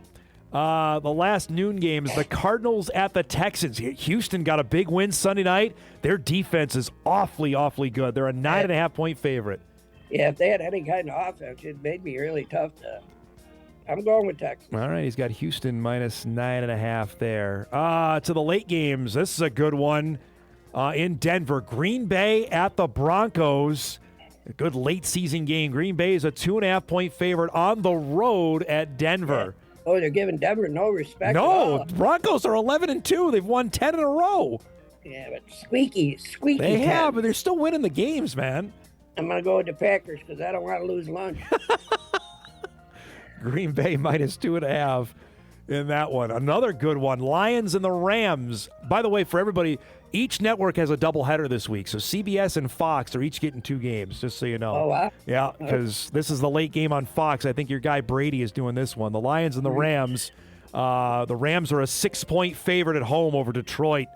The last noon games, the Cardinals at the Texans. Houston got a big win Sunday night. Their defense is awfully, awfully good. They're a 9.5-point favorite. Yeah, if they had any kind of offense, it made me really tough to. I'm going with Texas. All right, he's got Houston minus 9.5 there. To the late games, this is a good one in Denver. Green Bay at the Broncos. A good late season game. Green Bay is a 2.5-point favorite on the road at Denver. Yeah. Oh, they're giving Denver no respect. No, Broncos are 11-2. They've won 10 in a row. Yeah, but squeaky. They have, but they're still winning the games, man. I'm going to go with the Packers because I don't want to lose lunch. Green Bay minus 2.5 in that one. Another good one. Lions and the Rams. By the way, for everybody, each network has a doubleheader this week. So CBS and Fox are each getting 2 games, just so you know. Oh, wow. Yeah, because this is the late game on Fox. I think your guy Brady is doing this one. The Lions and the Rams. The Rams are a 6-point favorite at home over Detroit.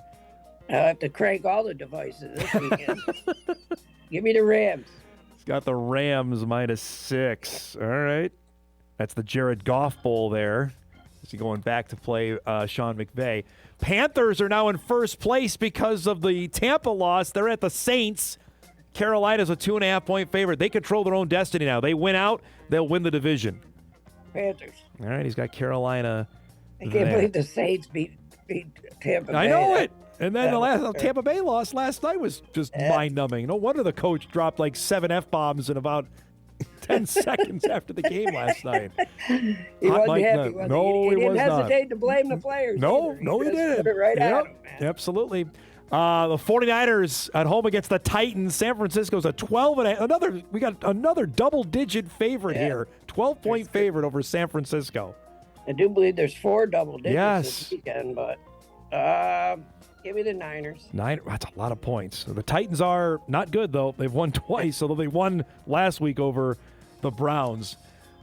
I'll have to crank all the devices this weekend. Give me the Rams. He's got the Rams minus 6. All right. That's the Jared Goff Bowl there. Is he going back to play Sean McVay? Panthers are now in first place because of the Tampa loss. They're at the Saints. Carolina's a 2.5-point favorite. They control their own destiny now. They win out, they'll win the division. Panthers. All right, he's got Carolina. I can't believe the Saints beat Tampa Bay. I know it. And then the Tampa Bay loss last night was just mind-numbing. No wonder the coach dropped like 7 F-bombs in about 10 seconds after the game last night. He wasn't happy, was he? He didn't hesitate to blame the players. No, either. he didn't. Put it right at him, man. Absolutely. The 49ers at home against the Titans. San Francisco's a 12.5. We got another double-digit favorite here. 12-point favorite over San Francisco. I do believe there's 4 double digits this Yes. weekend, but give me the Niners. That's a lot of points. The Titans are not good, though. They've won twice, although they won last week over the Browns.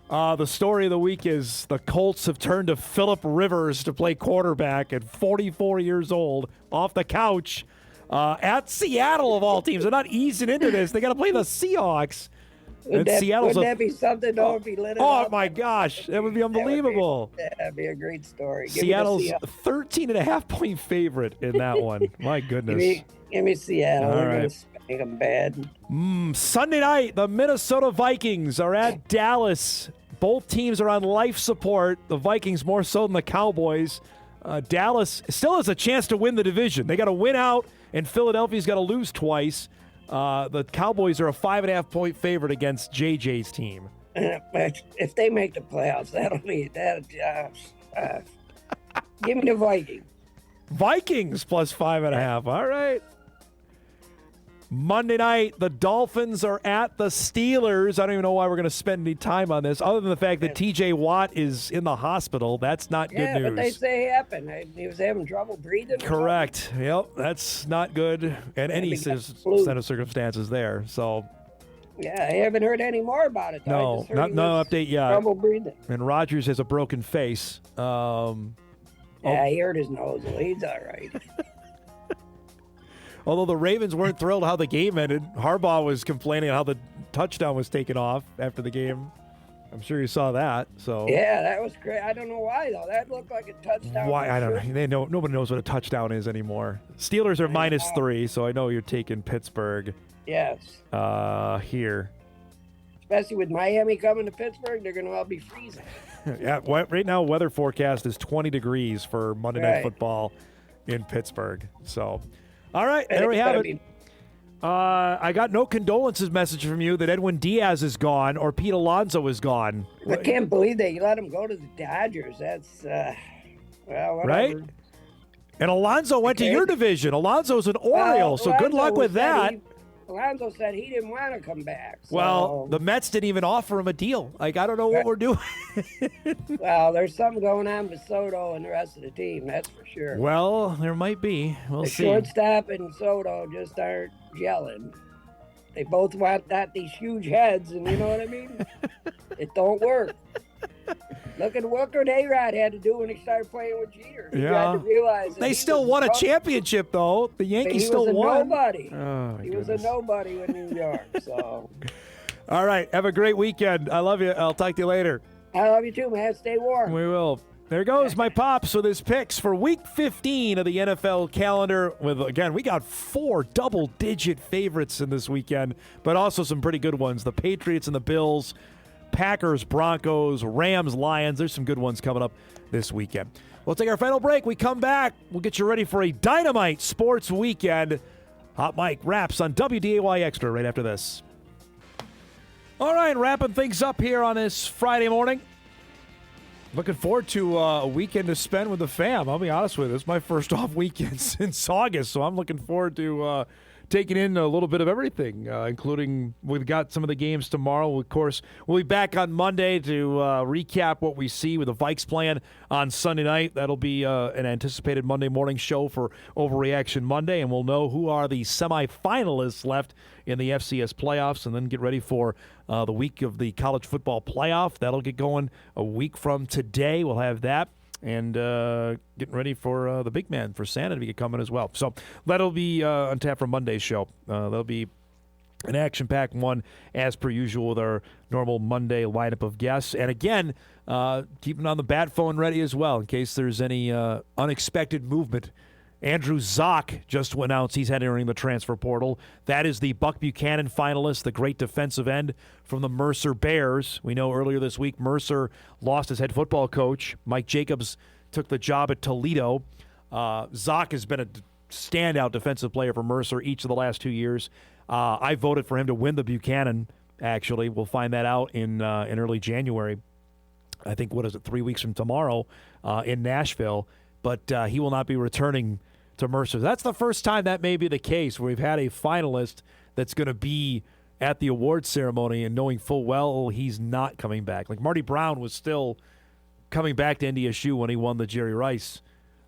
The story of the week is the Colts have turned to Phillip Rivers to play quarterback at 44 years old off the couch at Seattle, of all teams. They're not easing into this. They got to play the Seahawks. Wouldn't that be something, though, if he lit it Oh, up? my gosh. That would be unbelievable. That'd be a great story. Seattle's 13.5-point favorite in that one. My goodness. Give me Seattle. All They're right. going to spank them bad. Sunday night, the Minnesota Vikings are at Dallas. Both teams are on life support. The Vikings more so than the Cowboys. Dallas still has a chance to win the division. They got to win out, and Philadelphia's got to lose twice. The Cowboys are a 5.5-point favorite against JJ's team. But if they make the playoffs, that'll be that. Give me the Vikings. Vikings plus 5.5. All right. Monday night, the Dolphins are at the Steelers. I don't even know why we're going to spend any time on this, other than the fact that T.J. Watt is in the hospital. That's not good news. Yeah, but they say it happened. He was having trouble breathing. Correct. Yep, that's not good in any set of circumstances there. So, yeah, I haven't heard any more about it, though. No update yet. Trouble breathing. And Rodgers has a broken face. He hurt his nose. Well, he's all right. Although the Ravens weren't thrilled how the game ended. Harbaugh was complaining how the touchdown was taken off after the game. I'm sure you saw that. So yeah, that was great. I don't know why, though. That looked like a touchdown. Why? I don't know. Nobody knows what a touchdown is anymore. Steelers are -3, so I know you're taking Pittsburgh. Yes. Here. Especially with Miami coming to Pittsburgh, they're going to all be freezing. Yeah, right now weather forecast is 20 degrees for Monday Night Football in Pittsburgh. So, all right, there we have it. I got no condolences message from you that Edwin Diaz is gone or Pete Alonso is gone. I can't believe they let him go to the Dodgers. That's, well, whatever. Right? And Alonso went to your division. Alonso's an Oriole, so good luck with that. Alonso said he didn't want to come back. So. Well, the Mets didn't even offer him a deal. Like, I don't know what we're doing. Well, there's something going on with Soto and the rest of the team, that's for sure. Well, there might be. We'll the see. Shortstop and Soto just aren't gelling. They both want these huge heads, and you know what I mean? It don't work. Look at what A-Rod had to do when he started playing with Jeter. He had to realize they still won a championship, though. The Yankees still won. Nobody. Oh, he was a nobody in New York. So. All right. Have a great weekend. I love you. I'll talk to you later. I love you too, man. Stay warm. We will. There goes my pops with his picks for Week 15 of the NFL calendar. Again, we got 4 double-digit favorites in this weekend, but also some pretty good ones. The Patriots and the Bills, Packers, Broncos, Rams, Lions. There's some good ones coming up this weekend. We'll take our final break. We come back. We'll get you ready for a dynamite sports weekend. Hot Mike wraps on WDAY Extra right after this. All right, wrapping things up here on this Friday morning. Looking forward to a weekend to spend with the fam. I'll be honest with you. It's my first off weekend since August, so I'm looking forward to taking in a little bit of everything, including we've got some of the games tomorrow. Of course, we'll be back on Monday to recap what we see with the Vikes playing on Sunday night. That'll be an anticipated Monday morning show for Overreaction Monday, and we'll know who are the semifinalists left in the FCS playoffs, and then get ready for the week of the college football playoff. That'll get going a week from today. We'll have that. And getting ready for the big man, for Santa to be coming as well. So that'll be on tap for Monday's show. That'll be an action-packed one, as per usual, with our normal Monday lineup of guests. And again, keeping on the bat phone ready as well, in case there's any unexpected movement. Andrew Zock just announced he's entering the transfer portal. That is the Buck Buchanan finalist, the great defensive end from the Mercer Bears. We know earlier this week Mercer lost his head football coach. Mike Jacobs took the job at Toledo. Zock has been a standout defensive player for Mercer each of the last 2 years. I voted for him to win the Buchanan, actually. We'll find that out in early January. I think, 3 weeks from tomorrow in Nashville. But he will not be returning to Mercer. That's the first time that may be the case, where we've had a finalist that's going to be at the awards ceremony and knowing full well he's not coming back. Like Marty Brown was still coming back to NDSU when he won the Jerry Rice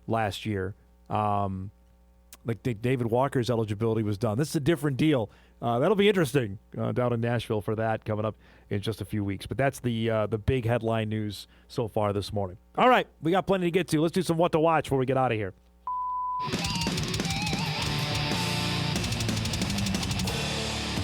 last year. Like David Walker's eligibility was done. This is a different deal. That'll be interesting down in Nashville for that coming up in just a few weeks. But that's the big headline news so far this morning. All right, we got plenty to get to. Let's do some what to watch before we get out of here.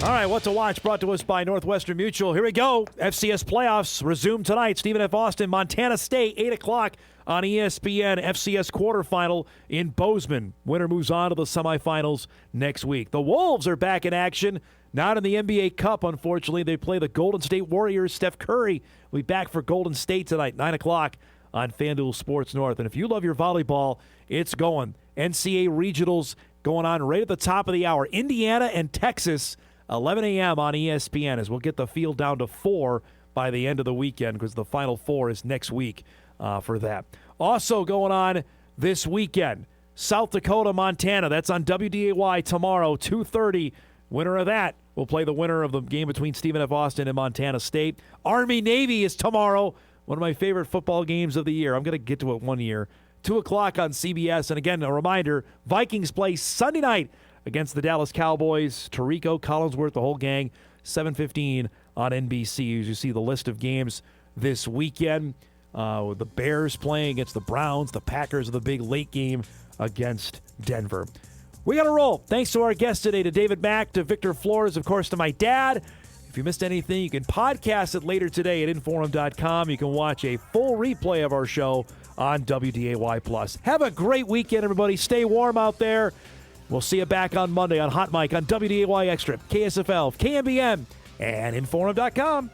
All right, what to watch brought to us by Northwestern Mutual. Here we go. FCS playoffs resume tonight. Stephen F. Austin, Montana State, 8 o'clock on ESPN. FCS quarterfinal in Bozeman. Winner moves on to the semifinals next week. The Wolves are back in action. Not in the NBA Cup, unfortunately. They play the Golden State Warriors. Steph Curry will be back for Golden State tonight, 9 o'clock on FanDuel Sports North. And if you love your volleyball, it's going. NCAA Regionals going on right at the top of the hour. Indiana and Texas, 11 a.m. on ESPN, as we'll get the field down to 4 by the end of the weekend, because the Final Four is next week for that. Also going on this weekend, South Dakota, Montana. That's on WDAY tomorrow, 2:30. Winner of that will play the winner of the game between Stephen F. Austin and Montana State. Army-Navy is tomorrow, one of my favorite football games of the year. I'm going to get to it one year. 2 o'clock on CBS. And again, a reminder, Vikings play Sunday night against the Dallas Cowboys. Tirico, Collinsworth, the whole gang, 7:15 on NBC. As you see the list of games this weekend, with the Bears playing against the Browns, the Packers, the big late game against Denver. We got to roll. Thanks to our guests today, to David Mack, to Victor Flores, of course, to my dad. If you missed anything, you can podcast it later today at Inforum.com. You can watch a full replay of our show on WDAY+. Have a great weekend, everybody. Stay warm out there. We'll see you back on Monday on Hot Mike on WDAY Extra, KSFL, KMBM, and Inforum.com.